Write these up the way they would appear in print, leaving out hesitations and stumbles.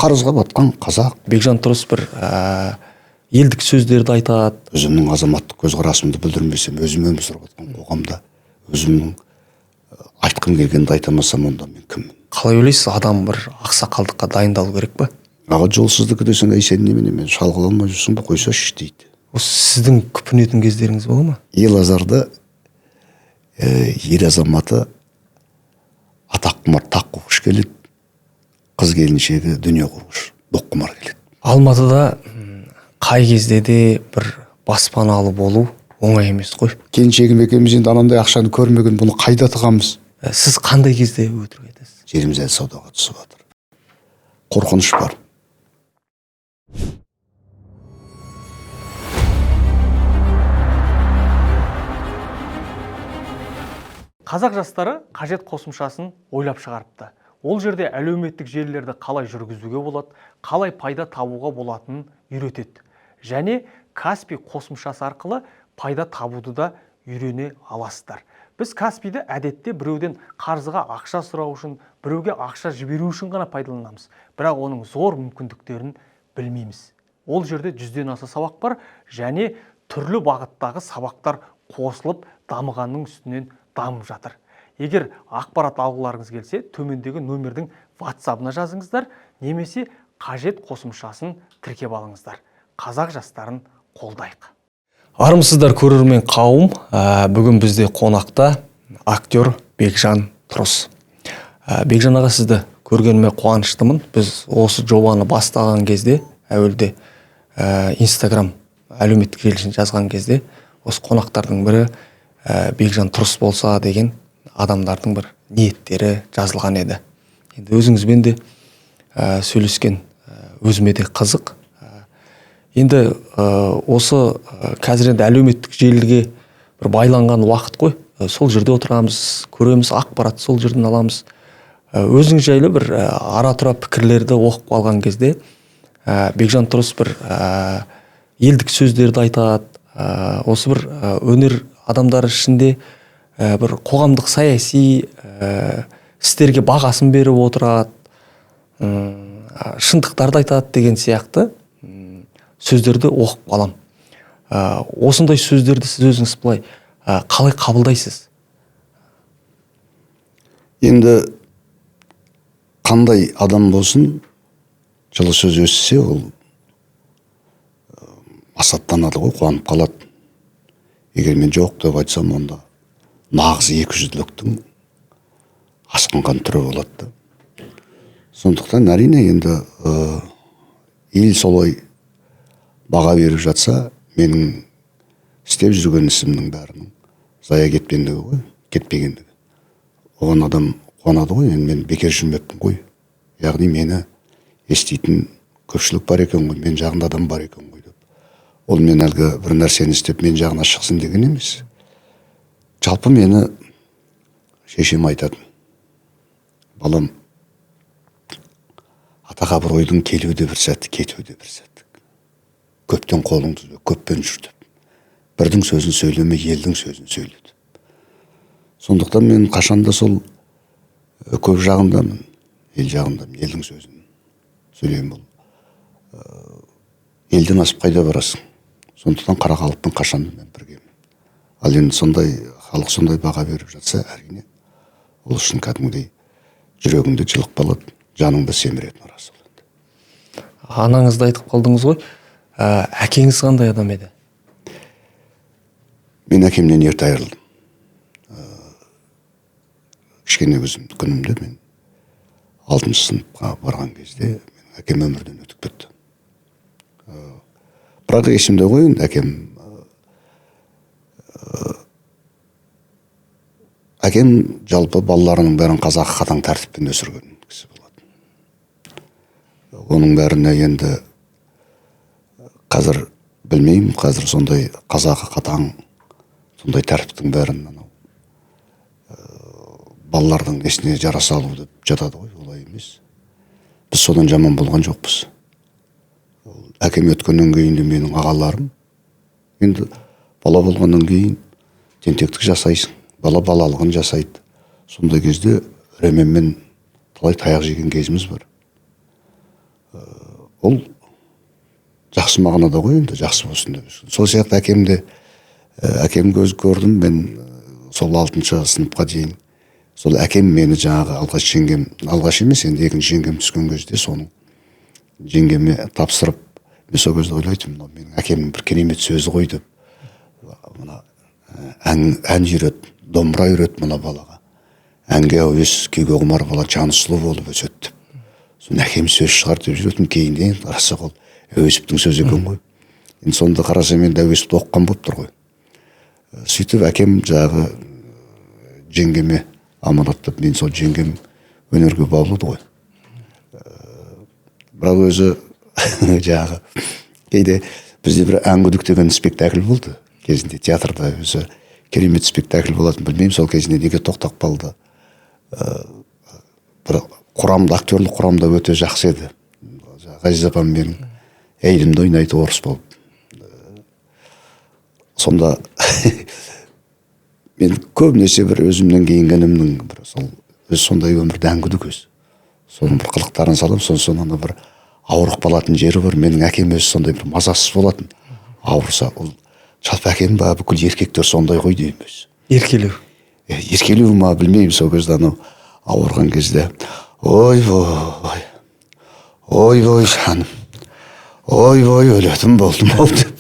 қарызға батқан қазақ. Бекжан Тұрыс бір елдік сөздерді айтады. Өзімнің азаматтық көзқарасымды білдірмесем, өзім өмір сүріп жатқан қоғамда өзімнің айтқым келгенді айтамасам, онда мен кіммін? Қалай ойлайсыз, адам бір ақсақалдыққа дайындалу керек па? Аға жолсыздық десең, ей сен немене, мен шалғыла алмай жүрсің ба, қойсашы дейді. Осы сіздің күпінетін кездеріңіз бола ма? Ел азарда ер азаматы атақ құмар тақ қуғыш келеді, қыз келіншегі дүние қуғыш доқ құмар келеді. Алматыда қай кезде де бір баспаналы болу оңай емес қой. Келіншегім екеуміз енді анандай ақшаны көрмеген, бұны қайда тығамыз? Сіз қандай кезде өтірік айтасыз? Жеріміз әлі саудаға түсіп жатыр. Қорқыныш бар. Қазақ жастары қажет қосымшасын ойлап шығарыпты. Ол жерде әлеуметтік желілерді қалай жүргізуге болады, қалай пайда табуға болатынын үйретеді. Және Каспи қосымшасы арқылы пайда табуды да үйрене аласыздар. Біз Каспиді әдетте біреуден қарызға ақша сұрау үшін, біреуге ақша жіберу үшін ғана пайдаланамыз. Бірақ оның зор мүмкіндіктерін білмейміз. Ол жерде 100-ден аса сабақ бар, және түрлі бағыттағы сабақтар қосылып дамығанның үстінен дамып жатыр. Егер ақпарат алғыларыңыз келсе, төмендегі нөмірдің WhatsApp-ына жазыңыздар, немесе қажет қосымшасын тіркеп алыңыздар. Қазақ жастарын қолдайық. Армысыздар көрермен қауым. Бүгін бізде қонақта актер Бекжан Тұрыс. Бекжан аға, сізді көргеніме қуаныштымын. Біз осы жобаны бастаған кезде, әуелде Instagram әлеуметтік желісін жазған кезде, осы қонақтардың бірі Бекжан Тұрыс болса деген адамдардың бір ниеттері жазылған еді. Енді өзіңізбен де сөйлескен өзіме де қызық. Енді осы қазір енді әлеуметтік желіге бір байланған уақыт қой. Сол жерде отырамыз, көреміз, ақпарат сол жерден аламыз. Өзің жайлы бір ара-тұра пікірлерді оқып қалған кезде Бекжан Тұрыс бір елдік сөздерді айтады. Осы бір өнер адамдар ішінде бір қоғамдық саяси істерге бағасын беріп отырады, шындықтарды айтады деген сияқты сөздерді оқып қалам. Осындай сөздерді сіз өзіңіз былай қалай қабылдайсыз? Енді қандай адам болсын, жылы сөз өссе, ол масаттанады ғой, қуанып қалады. Егер мен жоқ деп айтсам, онда нағыз 200-ліктің асқынған түрі болады. Сондықтан әрине енді ел солай баға беріп жатса, менің істеп жүрген ісімнің бәрінің зая кетпегендігі. Оған адам қуанады ғой, мен бекер жүрмеппін ғой. Яғни мені еститін көпшілік бар екен ғой, мен жағында адам бар екен ғой деп. Ол мен әлгі бір нәрсені істеп мен жағына шықсын деген емес. Жалпы мені шешем айтатын: балам, атаға бір ойдың келуі де бір сәт, кетуі де бір сәт. Көптен қолыңды үзбе, көппен жүр деп. Бірдің сөзін сөйлеме, елдің сөзін сөйле деп. Сондықтан мен қашанда сол көп жағындамын, ел жағындамын, елдің сөзін сөйлеймін. Бұл елден асып қайда барасың? Сондықтан қара халықтың қашанда мен біргемін. Ал енді сондай халық сондай баға беріп жатса, әрине ол үшін кәдімгідей жүрегіңді жылып қалады, жаныңды семіретін рас болады. Анаңызды айтып қалдыңыз ғой. Әкеңіз қандай адам еді? Мен әкемнен ерте айырылдым. Кішкене өзім күнімде мен 6-шы сыныпқа барған кезде әкем өмірден өтіп кетті. Бірақ есімде ғой, әкем жалпы балаларының бәрін қазақ қатаң тәртіппен өсірген кісі болатын. Оның бәріне енді қазір білмеймін, қазір сондай қазақы қатаң, сондай тәртіптің бәрін балалардың есіне жара салу деп жатады ғой, олай емес. Біз содан жаман болған жоқпыз. Әкем өткеннен кейін де менің ағаларым, енді бала болғаннан кейін тентектік жасайсың, бала балалығын жасайды. Сондай кезде ременмен талай таяқ жеген кезіміз бар. ол жақсы мағынада ғой, енді жақсы болсын деп. Сол сияқты әкем көз көрдім мен сол 6-шы сыныпқа дейін. Сол әкем мені жаңағы алғаш емес, енді екінші жеңгем түскен кезде соның жеңгеме тапсырып, мен сол кезде ойлайтын, менің әкемнің бір керемет сөзі ғой деп. Мына ән үйрет, домбыра үйрет мына балаға. Әнге әуес, күйге құмар бала жаны сұлу болып өседі деп. Соны әкем сөз шығарды деп жүретін, кейінде қарасақ ол Әуесовтың сөзі екен ғой. Енді сонда қарасам енді Әуесовті оқыған болып тұр ғой. Сөйтіп әкем жағы жеңгеме аманаттап, мен сол жеңгем өнерге баулыды ғой. Бірақ өзі жағы кейде бізде бір әңгүдік деген спектакль болды. Кезінде театрда өзі керемет спектакль болатын, білмеймін сол кезінде неге тоқтап қалды. Бір құрамда, актерлік құрамда өте жақсы еді. Ғазиз апам менің әйелімді ойнайды, орыс болып. Сонда мен көбінесе бір өзімнен кейінгенімнің бір сол өз сондай өмірді әңгүдік өз. Соның бір қылықтарын салам, соны бір ауырып қалатын жері бар. Менің әкем өзі сондай бір мазасыз болатын. Ауырса, ол жалпы әкем ба, бүкіл еркектер сондай ғой деймін өз. Еркелеу. Еркелеу ма, білмеймін, сол кезде анау ауырған кезде. Ой, жаным. Ой, өлетін болдым деп.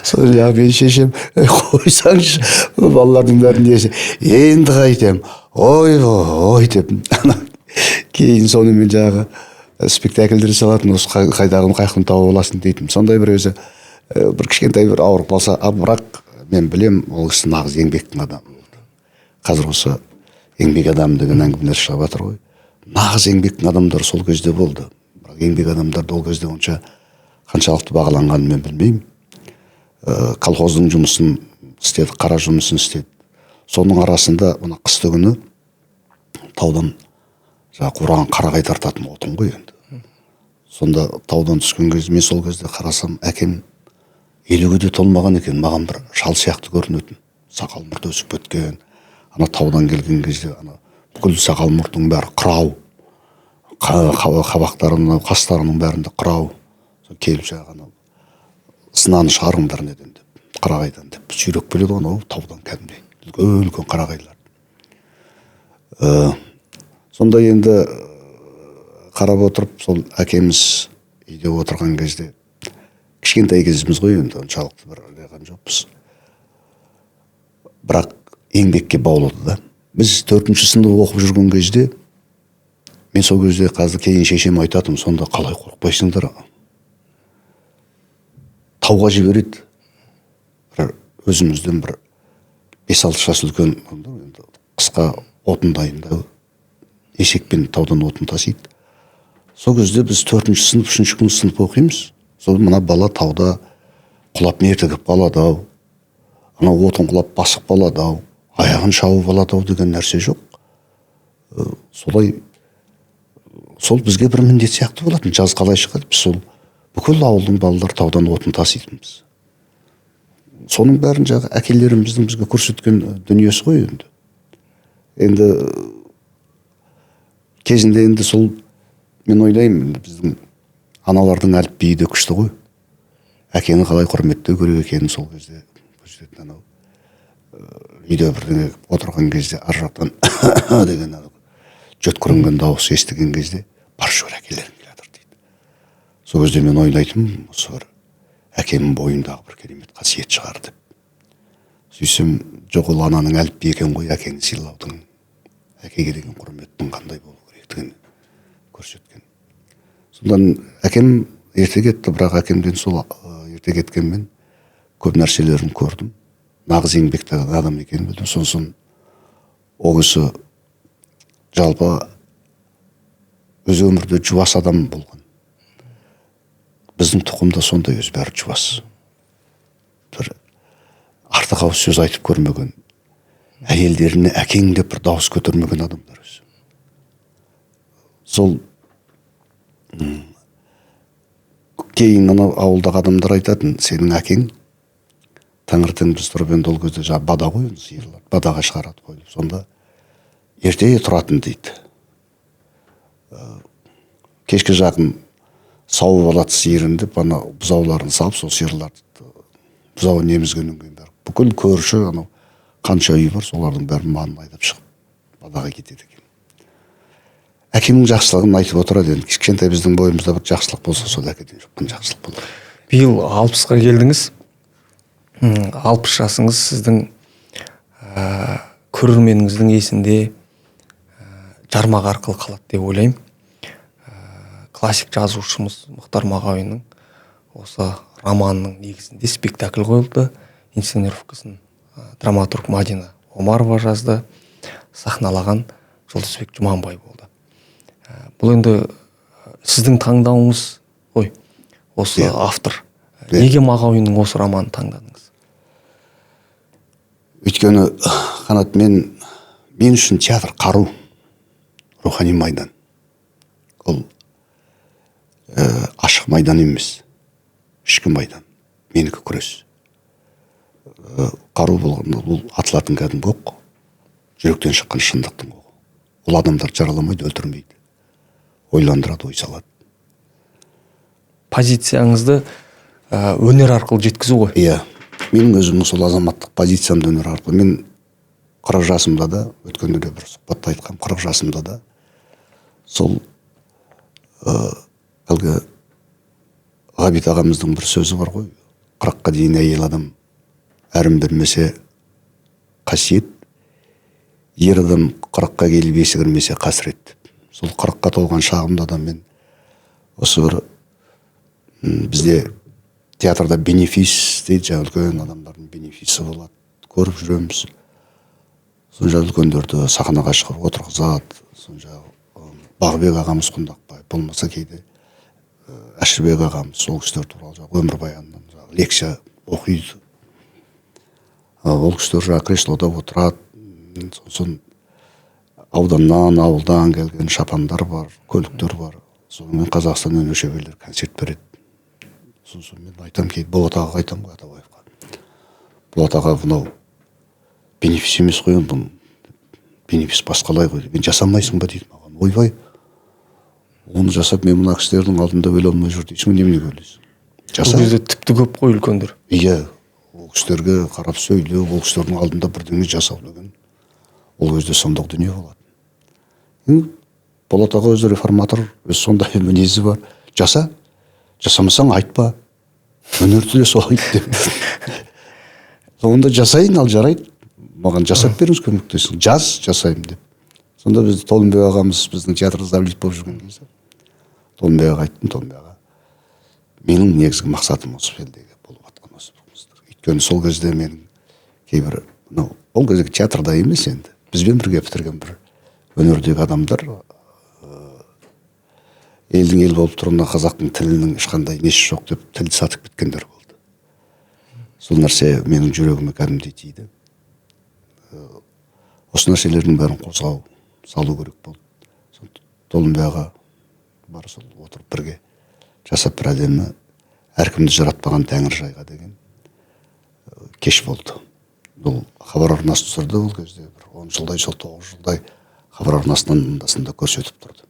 Сол мен шешем, қойсаңшы, балалардың бәрін десе, енді қайтем, ой деп. Кейін соны мен жағы спектакльдер салатын, осы қайдағым қайқын тауып аласын дейтім. Сондай бір өзі, бір кішкентай бір ауырып қалса, бірақ мен білем, ол кісі нағыз еңбектің адамы болды. Қазір осы еңбек адамы деген әңгімелер шығып жатыр ғой. Нағыз еңбектің адамдары сол кезде болды. Бірақ еңбек адамдарды ол кезде онша қаншалықты бағаланғанын мен білмеймін. Колхоздың жұмысын істеді, қара жұмысын істеді. Соның арасында мына қысты күні таудан қураған қарағай тартатын отын ғой енді. Сонда таудан түскен кезде, мен сол кезде қарасам, әкем 50-ге де толмаған екен, маған бір шал сияқты көрінетін. Сақал мұрты өсіп кеткен. Ана таудан келген кезде бүкіл сақал мұртының бәрі қырау. Қабақтарының, қастарының бәрінде қырау. Келіп жағы сынаны шығарыңдар неден деп, қарағайдан деп. Сүйрек келеді ғой, таудан кәдімгідей үлкен қарағайлар. Сонда енді қарап отырып, сол әкеміз үйде отырған кезде, кішкентай кезіміз ғой енді, оншалықты бір ілеген жоқпыз. Бірақ еңбекке баулыды да. Біз 4-ші сынып оқып жүрген кезде, мен сол кезде қазір кейін шешем айтатым, сонда қалай қорықпайсыңдар? Тауға жібереді. Өзімізден бір 5-6 жас үлкен қысқа отын дайындау, есекпен таудан отын тасиды. Сол кезде біз 4-ші сынып, 3-ші сынып оқимыз. Сол мына бала тауда құлап мертігіп қалады-ау, ана отын құлап басып қалады-ау, аяғын шауып алады-ау деген нәрсе жоқ. Сол бізге бір міндет сияқты болатын. Жаз қалай шығады, біз сол бүкіл ауылдың балалары таудан отын таситынбыз. Соның бәрін жағы әкелеріміздің бізге көрсеткен дүниесі ғой енді. Енді кезінде енді сол, мен ойлаймын, біздің аналардың әліпбиі де күшті ғой. Әкені қалай құрметтеу керек екенін сол кезде көрсететін. Үйде бірдеңе отырған кезде ар жақтан деген жөткірінген дауыс естіген кезде бар жүр әкелерің келе жатыр дейді. Сол кезде мен ойлайтын, осы бір әкемнің бойындағы бір керемет қасиет шығар деп. Сөйсем, жоқ, ол ананың әліпбиі екен ғой, әкені сыйлаудың, әкеге деген құрметтің қандай болу керектігін көрсеткен. Сондан әкем ерте кетті, бірақ әкемден сол ерте кеткенмен көп нәрселерін көрдім. Нағыз еңбекті адам екенін білдім. Сосын ол кісі жалпы өз өмірде жуас адам болған. Біздің тұқымда сондай өз бәрі жуас. Бір артық ауыз сөз айтып көрмеген, әйелдеріне әкең деп бір дауыс көтермеген адамдар өзі. Сол кейін ауылдағы адамдар айтатын, сенің әкең таңертең біз тұрып енді ол кезде бада ғой, сиырлар бадаға шығарады қойып. Сонда ерте тұратын дейді. Кешке жақын сауып алады сиырын деп ана бұзауларын салып сол сиырларды бұзауын емізгеннен кейін бәрі бүкіл көрші анау қанша үй бар солардың бәрін малын айдап шығып далаға кетеді екен. Әкемнің жақсылығын айтып отырады енді. Кішкентай біздің бойымызда бір жақсылық болса сол әкеден шыққан жақсылық болады. Биыл 60-қа келдіңіз. 60 жасыңыз сіздің көрерменіңіздің есінде жармақ арқылы қалады деп ойлаймын. Классик жазушымыз Мұхтар Мағауиннің осы романының негізінде спектакль қойылды. Инсценировкасын драматург Мадина Омарова жазды. Сахналаған Жұлдызбек Жұманбай болды. Бұл енді сіздің таңдауыңыз ғой, осы автор. Неге Мағауиннің осы романын таңдадыңыз? Өйткені Қанат, мен үшін театр қару, рухани майдан. Ол ашық майдан емес, ішкі майдан. Менікі күрес. Қару болғанда бұл атылатын кәдімгі оқ, жүректен шыққан шындықтың оғы. Ол адамдар жараламайды, өлтірмейді. Ойландырады, ой салады. Позицияңызды өнер арқылы жеткізу ғой. Иә, менің өзімнің сол азаматтық позициямды өнер арқылы. Мен 40 жасымда да, өткенде де бір сұхбатта айтқам, 40 жасымда да сол әлгі Ғабит ағамыздың бір сөзі бар ғой, 40-қа дейін әйел адам әрін бермесе қасиет, ер адам 40-қа келіп есі кірмесе қасірет. Сол 40-қа толған шағымда да мен осы бір бізде театрда бенефис дейді, жаңа үлкен адамдардың бенефисі болады, көріп жүреміз. Сонша үлкендерді сахнаға шығып отырғызады. Сонша Бағбек ағамыз Құндақбай, болмаса кейде Әшірбек ағамыз сол кісілер туралы өмір баянынан лекция оқиды. Ол кісілер креслода отырады. Сосын ауданнан, ауылдан келген шапандар бар, көліктер бар. Сонымен Қазақстан өнер шеберлері концерт береді. Сосын мен айтам, кейде Болат ағаға айтам ғой, Атабаевқа. Болат аға, мынау бенефис емес қой, бұл бенефис басқалай ғой. Мен жасамайсың ба дейді маған. Ойбай, оны жасап мен мына кісілердің алдында өле алмай жүр дейсің, неменеге өлесің? Ол кезде тіпті көп қой үлкендер. Иә, ол кісілерге қарап сөйлеу, ол кісілердің алдында бірдеңе жасау деген ол кезде сұмдық дүние болады. Болат аға өзі реформатор, өз сондай мінезі бар. Жаса, жасамасаң айтпа. Өнерді де сол айт деп. Сонда жасайын, ал жарайды. Маған жасап беріңіз, көмектесің. Жасаймын деп. Сонда біз Толымбек ағамыз біздің театрда завлит болып жүрген кезде Толымбек аға айттым, Толымбек аға, менің негізгі мақсатым осы елдегі болып жатқан осы жұмыстар. Өйткені сол кезде менің кейбір, ол кезде театрда емес енді, бізбен бірге бітірген бір өнердегі адамдар елдің ел болып тұруына қазақтың тілінің ешқандай несі жоқ деп тіл сатып кеткендер болды. Сол нәрсе менің жүрегіме кәдімгідей тиді. Осы нәрселердің бәрін қозғау, салу керек болды. Толымбек аға бар, сол отырып бірге жасап бір әдемі әркімді жаратпаған тәңір жайға деген кеш болды. Бұл хабар арнасы түсірді, ол кезде бір 10 жылдай, 9 жылдай хабар арнасынан андасында көрсетіп тұрды.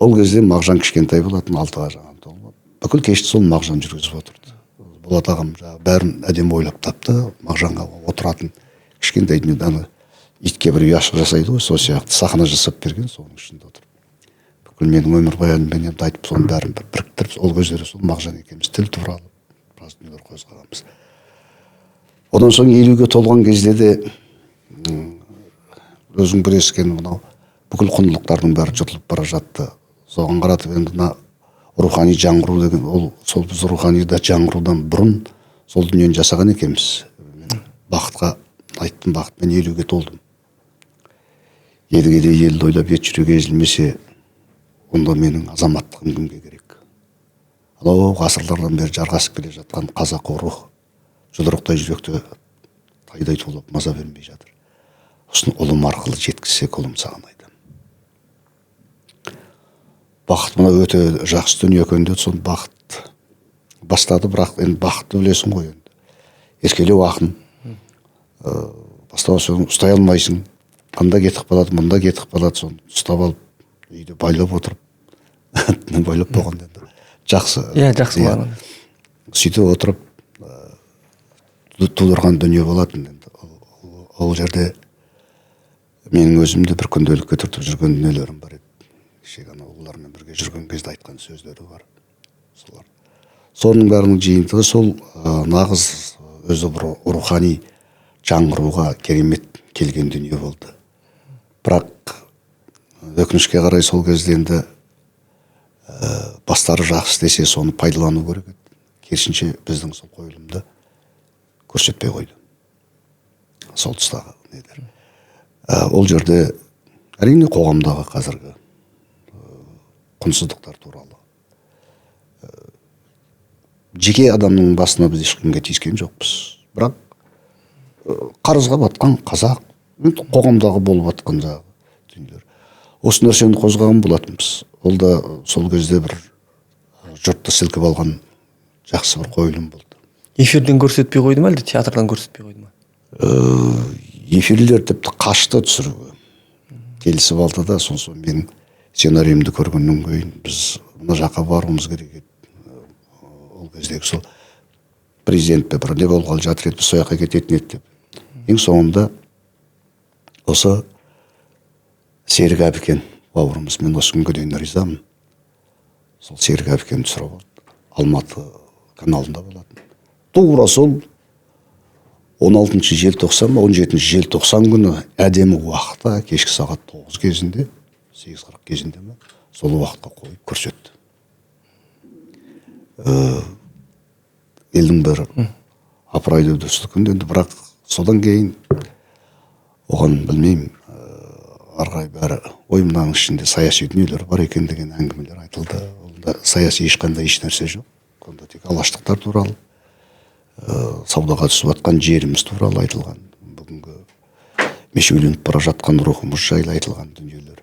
Ол кезде Мағжан кішкентай болатын, 6-ға жаңа толып. Бүкіл кешті сол Мағжан жүргізіп отырды. Болат ағам бәрін әдемі ойлап тапты, Мағжанға отыратын кішкентай дүниеден итке бір ұяшық жасайды ғой, сол сияқты сахна жасап берген, соның ішінде отырып. Бүкіл менің өмір баяныммен енді айтып, соның бәрін біріктіріп, ол кездері сол Мағжан екеуміз тіл туралы біраз дүниелер қозғағанбыз. Одан соң 50-ге толған кезде де өзің білесің, мынау бүкіл құндылықтардың бәрі жұтылып бара жатты. Соған қаратып енді мына рухани жаңғыру деген, ол сол біз руханида жаңғырудан бұрын сол дүниені жасаған екенбіз. Бақытқа айттым, бақыт, мен 50-ге толдым. 50-ге елді ойлап ет жүрегі езілмесе, онда менің азаматтығым кімге керек? Анау ғасырлардан бері жарғасып келе жатқан қазақы рух жұдырықтай жүректе тайдай тулап маза бермей жатыр. Осыны ұлым арқылы жеткізсек, ұлым саған айтам. Бақыт мына өте жақсы дүние екен деді, соны бақыт бастады, бірақ енді бақытты білесің ғой енді. Еркелеу ақын. Бастауын ұстай алмайсың. Анда кетіп қалады, мұнда кетіп қалады, соны ұстап алып, үйде байлап отырып, бойлап болғанда енді жақсы. Иә, жақсы болған. Сөйтіп отырып тудырған дүние болатын енді. Ол жерде менің өзімді бір күнделікке түртіп жүрген дүниелерім бар еді. Кешегі олармен бірге жүрген кезде айтқан сөздері бар. Солар. Соның бәрінің жиынтығы сол нағыз өзі бір рухани жаңғыруға керемет келген дүние болды. Бірақ өкінішке қарай сол кезде енді бастары жақсы десе соны пайдалану керек еді. Керісінше біздің сол қойылымды көрсетпей қойды. Сол тұстағы недер. Ол жерде әрине қоғамдағы қазіргі құнсыздықтар туралы. Жеке адамның басына біз ешкімге тиіскен жоқпыз. Бірақ қарызға батқан қазақ, қоғамдағы болып жатқан дүниелер. Осы нәрсені қозғаған болатынбыз. Ол да сол кезде бір жұртты сілкіп алған жақсы бір қойылым болды. Эфирден көрсетпей қойды ма, әлде театрдан көрсетпей қойды ма? Эфирлер тіпті қашты түсіруге. Келісіп алды да, сосын менің сценариімді көргеннен кейін біз мына жаққа баруымыз керек еді. Ол кездегі сол президентпе бір не болғалы жатыр еді, сол жаққа кететін еді деп. Ең соңында осы Серік Әбікен бауырымыз, мен осы күнге дейін ризамын. Сол Серік Әбікен түсіріп алды. Алматы каналында болатын. Тура сол 16 желтоқсан, 17 желтоқсан күні әдемі уақытта кешкі сағат 9 кезінде, 8:40 кезінде ме, сол уақытқа қойып көрсетті. Елдің бір апырай деуді үстікінде, бірақ содан кейін оған білмеймін, арғай бәрі ойымның ішінде саяси дүниелер бар екен деген әңгімелер айтылды. Онда саяси ешқандай еш нәрсе жоқ. Онда тек алаштықтар туралы, саудаға түсіп жатқан жеріміз туралы айтылған, бүгінгі мешеуленіп бара жатқан рухымыз жайлы айтылған дүниелер,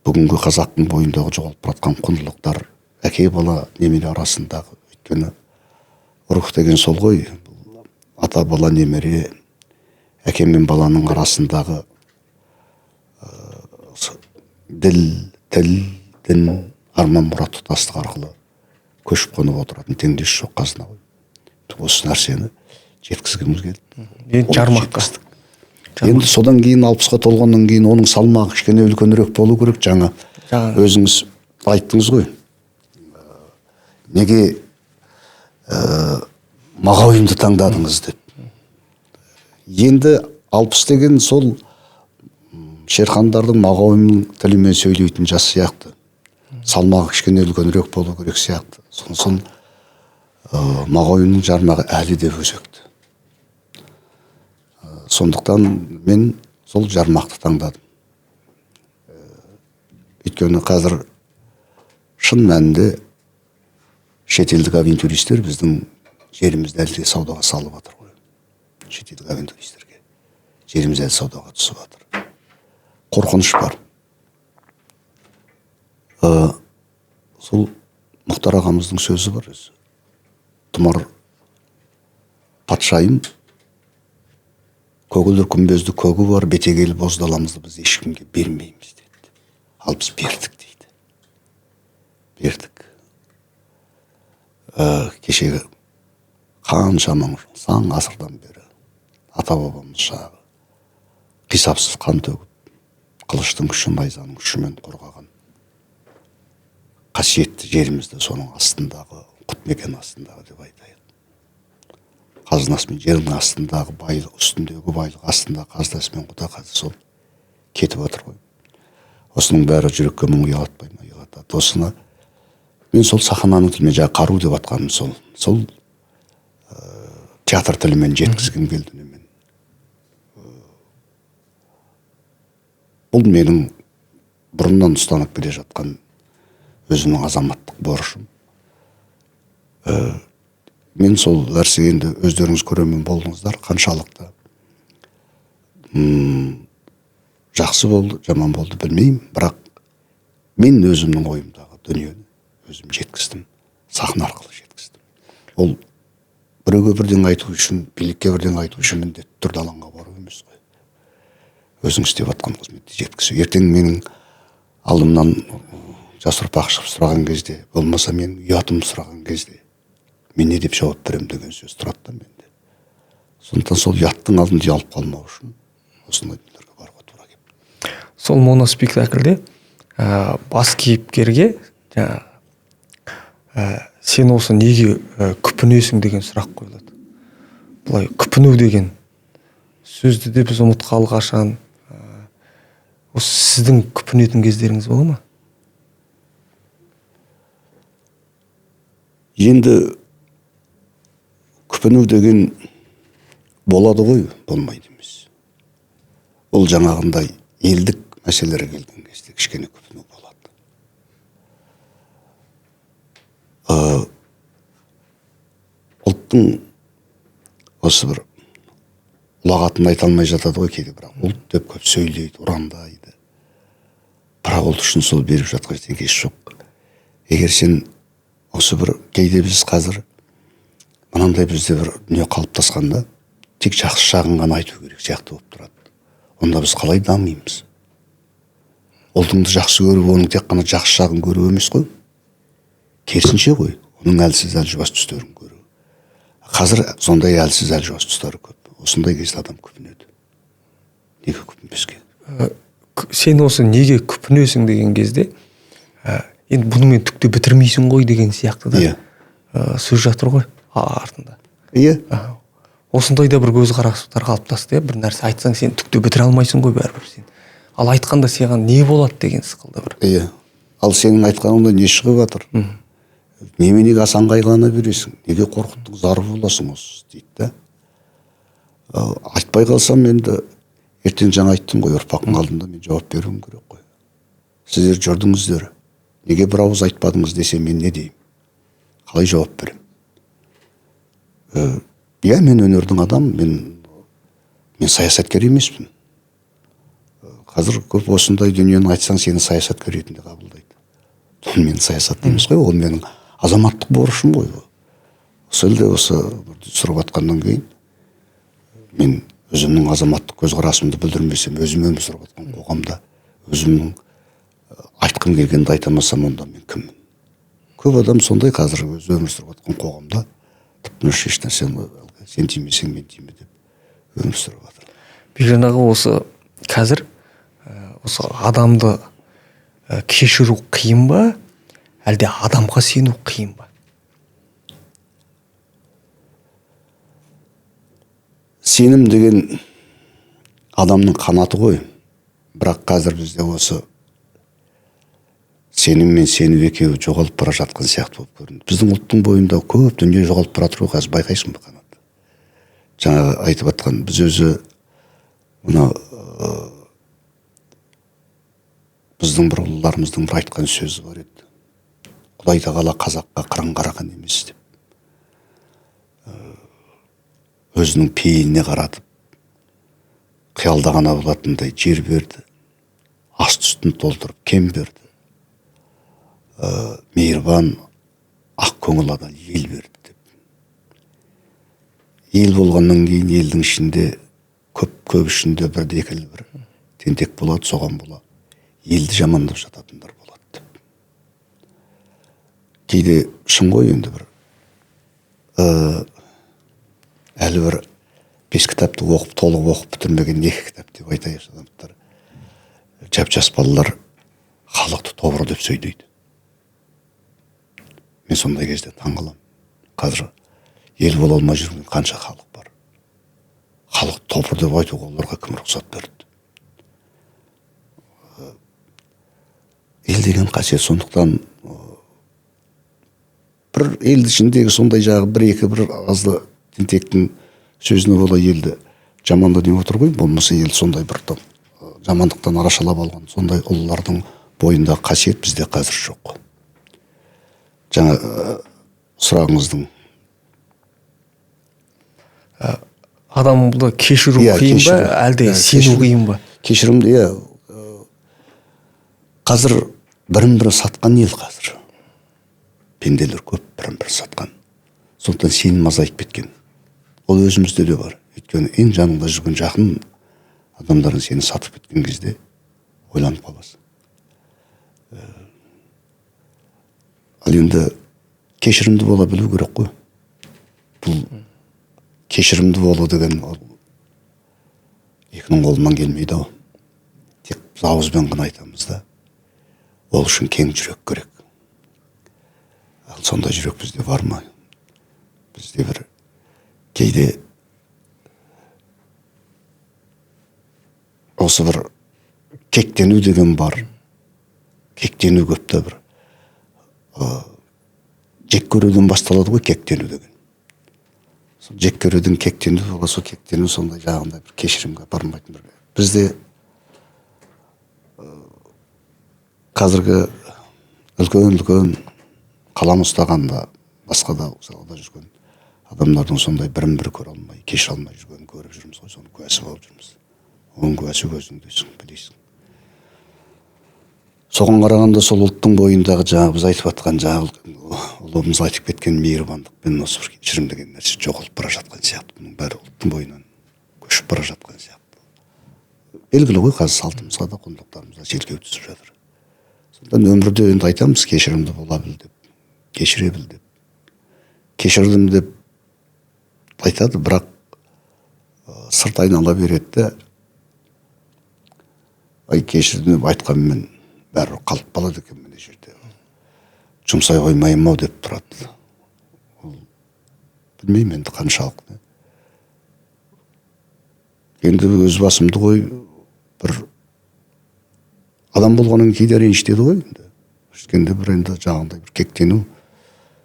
бүгінгі қазақтың бойындағы жоғалып бара жатқан құндылықтар, әке бала немере арасындағы, өйткені рух деген сол ғой, ата бала немере, әке мен баланың арасындағы діл, тіл, дін, арман мұрат тұтастық арқылы көшіп қонып отыратын теңдесі жоқ қазына ғой. Осы нәрсені жеткізгіміз келді. Енді жармаққа. Енді содан кейін 60-қа толғаннан кейін оның салмағы кішкене үлкенірек болу керек. Жаңа өзіңіз айттыңыз ғой. Неге Мағауинді таңдадыңыз деп. Енді 60 деген сол Шерхандардың Мағауиннің тілімен сөйлейтін жас сияқты. Салмағы кішкене үлкенірек болу керек сияқты. Сосын Мағауинның жармағы әлі де өзекті. Сондықтан мен сол жармақты таңдадым. Өйткені қазір шын мәнінде шетелдік авантюристер біздің жерімізді әлі де саудаға салып жатыр ғой. Шетелдік авантюристерге жеріміз әлі саудаға түсіп жатыр. Қорқыныш бар. Сол Мұхтар ағамыздың сөзі бар өзі. Тұмар патшайым, көгілдір күмбезді көгі бар, бетегелі боздаламызды біз ешкімге бермейміз деді. Ал біз бердік дейді. Бердік. Кешегі қаншама сан ғасырдан бері ата бабамыз жағы қисапсыз қан төгіп, қылыштың күші найзаның күшімен қорғаған қасиетті жерімізді соның астындағы, құтмекен астындағы деп айтайық. Қазынасымен жердің астындағы байлық, үстіндегі байлық, астындағы қазынасымен құда қазы сол кетіп отыр ғой. Осының бәрі жүрекке мұң ұялатпай ма? Ұялатады. Осыны мен сол сахнаның тілімен, жаңа қару деп атқаным сол театр тілімен жеткізгім келді мен. Бұл менің бұрыннан ұстанып келе жатқан өзімнің азаматтық борышым. Мен сол нәрсе енді өздеріңіз көремен болдыңыздар, қаншалықты жақсы болды, жаман болды білмеймін, бірақ мен өзімнің ойымдағы дүниені өзім жеткіздім, сахна арқылы жеткіздім. Ол біреуге бірден айту үшін, билікке бірден айту үшін міндетті түрде алаңға бару емес қой. Өзің істеп жатқан қызметті жеткізу. Ертең менің алдымнан жас ұрпақ шығып сұраған кезде, болмаса мен ұятым сұраған кезде, мен не деп жауап беремін деген сөз тұрады да менде. Сондықтан сол ұяттың алдында ұялып қалмау үшін осындай нелерге баруға тура келді. Сол моноспектакльде бас кейіпкерге сен осы неге күпінесің деген сұрақ қойылады. Бұлай күпіну деген сөзді де біз ұмытқалы қашан. Осы сіздің күпінетін кездеріңіз бола ма? Енді күпіну деген болады ғой, болмайды емес. Ол жаңағындай елдік мәселелерге келген кезде кішкене күпіну болады. Ұлттың осы бір ұлағатын айта алмай жатады ғой кейде, бірақ ұлт деп көп сөйлейді, ұрандайды. Бірақ ұлт үшін сол беріп жатқан ештеңесі жоқ. Егер сен осы бір кейде біз қазір мынандай бізде бір дүние қалыптасқанда тек жақсы жағын ғана айту керек сияқты болып тұрады. Онда біз қалай дамимыз? Ұлтыңды жақсы көру, оның тек қана жақсы жағын көру емес қой. Керісінше ғой, оның әлсіз әлжуаз тұстарын көру. Қазір сондай әлсіз әлжуаз тұстары көп. Осындай кезде адам күпінеді. Неге күпінбеске? Сен осы неге күпінесің деген кезде, енді бұнымен түкте бітірмейсің ғой деген сияқты да сөз жатыр ғой артында. Иә. Осындай да бір көзқарастар қалыптасты. Бір нәрсе айтсаң сен түкте бітіре алмайсың ғой бәрібір сен. Ал айтқанда саған не болады деген сықылды бір. Иә. Ал сенің айтқаныңда не шығып жатыр? Неменеге асанғайлана бересің? Неге қорқыттың зары боласың осы дейді да. Айтпай қалсам енді ертең жаңа айттым ғой, ұрпақтың алдында мен жауап беруім керек қой. Сіздер жүрдіңіздер. Неге бір ауыз айтпадыңыз десе мен не деймін? Қалай жауап беремін? Иә, мен өнердің адам, мен саясаткер емеспін. Қазір көп осындай дүниені айтсаң сені саясаткер ретінде қабылдайды. Ол мен саясат емес қой, ол менің азаматтық борышым ғой. Осы елде осы сұрап атқаннан кейін мен өзімнің азаматтық көзқарасымды білдірмесем, өзім өмір сүріп жатқан қоғамда өзімнің айтқым келгенді айтамасам, онда мен кіммін? Көп адам сондай қазір өзі өмір сүріп жатқан қоғамда тып-тыныш еш нәрсені сен тимесең мен тиме деп өмір сүріп жатыр. Жаңағы осы қазір осы адамды кешіру қиын ба, әлде адамға сену қиын ба? Сенім деген адамның қанаты ғой. Бірақ қазір бізде осы сенім мен сену екеуі жоғалып бара жатқан сияқты болып көрінді. Біздің ұлттың бойында көп дүние жоғалып бара жатыр ғой, қазір байқайсың ба қанат? Жаңағы айтып жатқан біз өзі мына біздің бір ұлыларымыздың бір айтқан сөзі бар еді. Құдай тағала қазаққа қырын қараған емес деп. Өзінің пейіліне қаратып, қиялдағана болатындай жер берді, асты үстін толтырып кен берді. Мейірбан, ақ көңіл адал ел берді деп. Ел болғаннан кейін елдің ішінде, көп ішінде бірді-екілі бір тентек болады, соған бола. Елді жамандап жататындар болады деп. Кейде шын ғой енді бір әлі бір 5 кітапты оқып, толық оқып бітірмеген 2 кітап деп айтайық. Адамдар жап-жас балалар халықты тобыр деп сөйлейді. Мен сондай кезде таңғаламын. Қазір ел бола алмай жүрген қанша халық бар. Халық тобыр деп айтуға оларға кім рұқсат берді? Ел деген қасиет, сондықтан бір елді ішіндегі сондай жағы бір азды тентектің сөзіне бола елді жаманды деп отыр ғой. Болмаса ел сондай бір жамандықтан арашалап алған сондай ұлылардың бойындағы қасиет бізде қазір жоқ. Жаңа сұрағыңыздың адамды кешіру қиын ба, әлде сену қиын ба? Кешірімді, қазір бірін-бірі сатқан ел қазір. Пенделер көп бірін-бірі сатқан. Сондықтан сенім азайып кеткен. Ол өзімізде де бар. Өйткені ең жаныңда жүрген жақын адамдарын сені сатып кеткен кезде ойланып қаласың. ал енді кешірімді бола білу керек қой. Бұл кешірімді болу деген ол екінің қолынан келмейді ау. Тек ауызбен ғана айтамыз да. Ол үшін кең жүрек керек. Ал сондай жүрек бізде бар ма? Бізде бір кейде осы бір кектену деген бар. Кектену көп та бір. Жек көруден басталады ғой кектену деген. Сол жек көруден кектену бола, сол кектену сондай жағында бір кешірімге бармайтын бір. Бізде қазіргі үлкен қалам ұстағанда басқа да салада жүрген адамдардың сондай бірін бірі көре алмай, кешіре алмай жүргенін көріп жүрміз ғой, соның куәсі болып жүрміз. Оның куәсі өзіңдесің, білесің. Соған қарағанда сол ұлттың бойындағы жаңағы біз айтып жатқан жаңағы ұлымыз айтып кеткен мейірбандық пен осы бір кешірім деген нәрсе жоғалып бара жатқан сияқты. Бұның бәрі ұлттың бойынан көшіп бара жатқан сияқты. Белгілі ғой, қазір салтымызға да құндылықтарымызға селкеу түсіп жатыр. Сондықтан өмірде енді айтамыз, кешірімді бола біл деп, кешіре біл деп. Кешірдім деп айтады, бірақ сырт айнала береді де, кешірдім деп айтқанмен бәрі қалып қалады екен мына жерде. Жұмсай қоймайым ау деп тұрады. Білмеймін енді қаншалықты. Енді өз басымды ғой, бір адам болғаннан кейде ренжітеді ғой енді. Өйткенде бір енді жаңағындай бір кектену,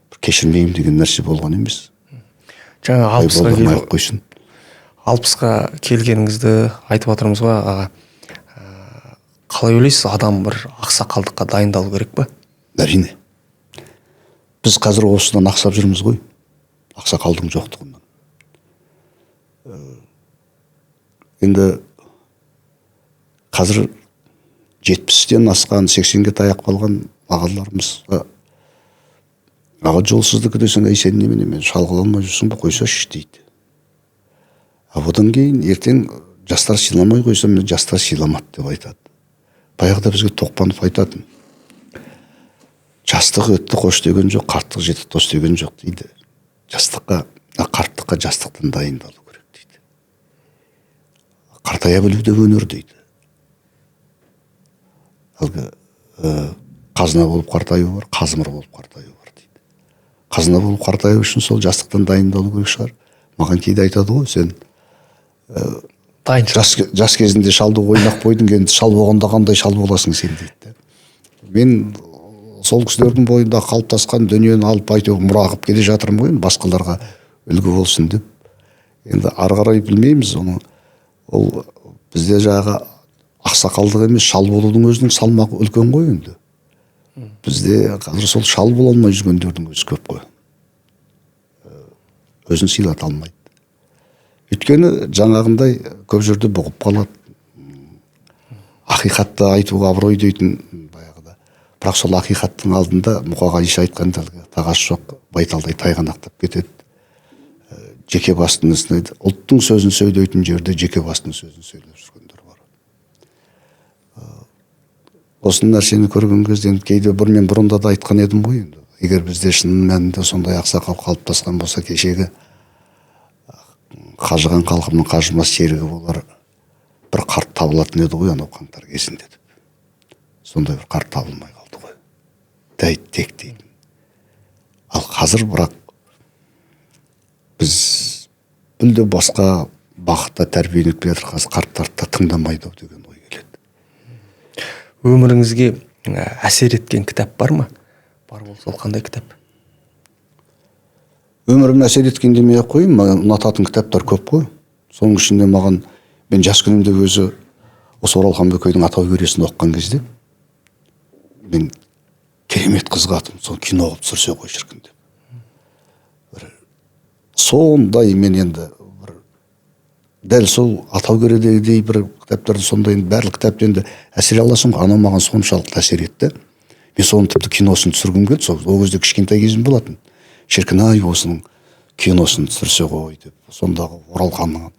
бір кешірмеймін деген нәрсе болған емес. Жаңа 60-қа келгеніңізді айтып отырмыз ғой аға. Қалай ойлайсыз, адам бір ақсақалдыққа дайындалу керек па? Әрине. Біз қазір осыдан ақсап жүрміз ғой. Ақсақалдың жоқтығынан. Енді қазір 70-тен асқан, 80-ге таяп қалған ағаларымызға аға жолсыздық десең, сен немене шалғыла алмай жүрсің ба, қойсашы дейді. Одан кейін ертең жастар сыйламай қойса, мен жастар сыйламады деп айтады. Баяғыда бізге Тоқпанов айтатын. Жастық өтті қош деген жоқ, қарттық жетті дос деген жоқ дейді. Қарттыққа жастықтан дайындалу керек дейді. Қартая білу де өнер дейді. Әлгі қазына болып қартаю бар, қазымыр болып қартаю бар дейді. Қазына болып қартаю үшін сол жастықтан дайындалу керек шығар. Маған кейде айтады ғой, сен жас кезінде шалды ойнақ қойдың, енді шал болғанда қандай шал боласың сен дейді. Мен сол кісілердің бойында қалыптасқан дүниені алып айтып мұра қылып келе жатырмын ғой, басқаларға үлгі болсын деп. Енді ары қарай білмейміз оны. Ол бізде жағы ақсақалдық емес, шал болудың өзінің салмағы үлкен ғой енді. Бізде қазір сол шал бола алмай жүргендердің өзі көп қой. Өзін сыйлата алмайды. Өйткені жаңағындай көп жерде бұғып қалады. Ақиқатты айтуға абырой дейтін баяғыда. Бірақ сол ақиқаттың алдында мұқаға ише айтқанда тағасы жоқ, байталдай тайғанақтап кетеді. Жеке бастың ісіне, ұлттың сөзін сөйлейтін жерде жеке бастың сөзін сөйлеп жүргендер бар. Осы нәрсені көрген кезде кейде мен бұрында да айтқан едім ғой енді. Егер бізде шын мәнінде сондай ақсақал қалыптасқан болса, кешегі қажыған халқымның қажымас серігі болар бір қарт табылатын еді ғой анау қаңтар кезінде деп. Сондай бір қарт табылмай қалды ғой. Тек дейді. Ал қазір бірақ біз мүлде басқа бағытта тәрбиеленіп келе жатыр. Қазір қарттарды тыңдамайды деген ой келеді. Өміріңізге әсер еткен кітап бар ма? Бар болса, ол қандай кітап? Өмірім әсер еткен демей ақ қойын, ұнататын кітаптар көп қой. Соның ішінде мен жас күнімде өзі осы Оралхан Бөкейдің Ата өресін оқыған кезде мен керемет қызғатым, сол кино қылып түсірсе ғой шіркін деп. Сондай мен енді дәл сол Ата өредегідей бір кітаптарды сондай барлық кітапты енді әсер аласың ғой. Анау маған соншалықты әсер етті. Мен соны тіпті киносын түсіргім келді. Ол кезде кішкентай кезім болатын. Шіркін-ай, осының киносын түсірсе ғой деп. Сондағы Оралханның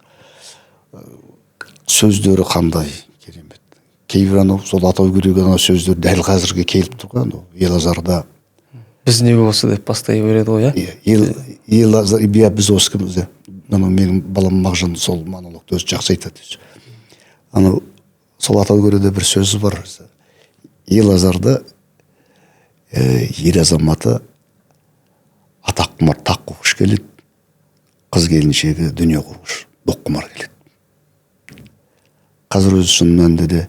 сөздері қандай керемет. Кейбір сол Ата өрегі сөздер дәл қазірге келіп тұрған. Елазарда біз не болса деп бастай береді ғой, иә. Біз осы кіміз, менің балам Мағжан сол монологты өзі жақсы айтады. Анау сол Аталкөреде бір сөзі бар. Ел азарда ер азаматы атақ құмар тақ қуғыш келеді, қыз келіншегі дүние қуғыш доқ құмар келеді. Қазір өзі шын мәнінде де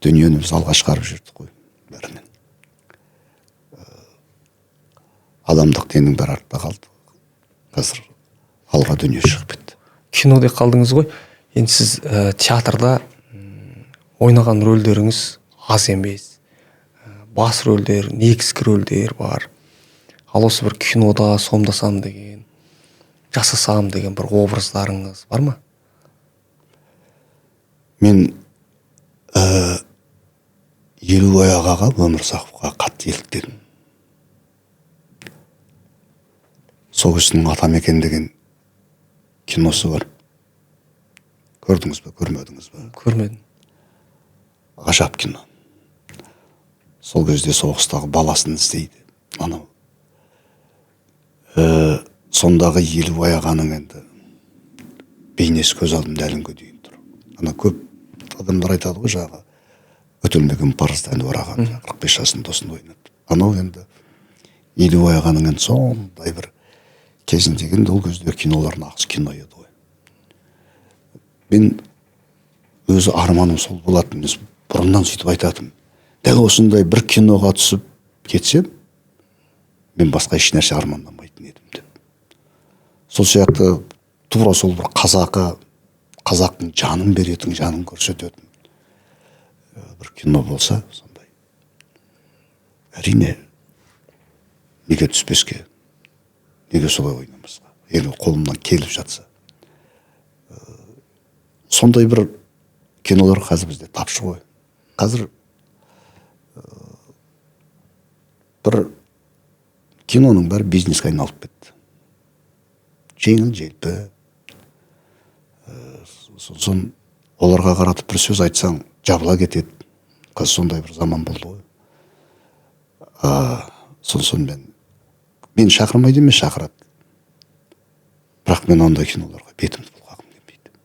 дүниені біз алға шығарып жүрдік қой, бәрінен. Адамдық денің бәрі артта қалды. Қазір алға дүние шығып кетті. Киноде қалдыңыз ғой. Енді сіз театрда ойнаған рөлдеріңіз аз емес. Бас рөлдер, негізгі рөлдер бар. Ал осы бір кинода сомдасам деген, жасасам деген бір образдарыңыз бар ма? Мен Елубай ағаға, Өмірзақовқа қатты еліктедім. Сол кісінің Атамекен деген киносы бар. Көрдіңіз бе, көрмедіңіз бе? Көрмедім. Ғажап кино. Сол кезде соғыстағы баласын іздейді. Анау сондағы Елубай ағаның енді бейнесі көз алдымда әлі күнге дейін тұр. Ана көп адамдар айтады ғой, жаңағы өтелмеген парызды Әнуар ағам 45 жасында осында ойнады. Анау енді Елубай ағаның енді сондай бір кезіндегі ол кезде кинолар нағыз кино еді ғой. Мен өзі арманым сол болатын. Бұрыннан сөйтіп айтатым. Дәл осындай бір киноға түсіп кетсем, мен басқа еш нәрсе армандамайтын едім деп. Сол сияқты тура сол бір қазақтың жанын беретін, жанын көрсететін бір кино болса, сондай. Әрине, неге түспеске, неге солай ойнамасқа, егер қолымнан келіп жатса. Сондай бір кинолар қазір бізде тапшы ғой. Қазір бір киноның бәрі бизнеске айналып кетті. Жеңіл желпі. Сосын оларға қаратып бір сөз айтсаң жабыла кетеді. Қазір сондай бір заман болды ғой. Сосын мен шақырмайды емес, шақырады. Бірақ мен ондай киноларға бетімді бұлғағым келмейді.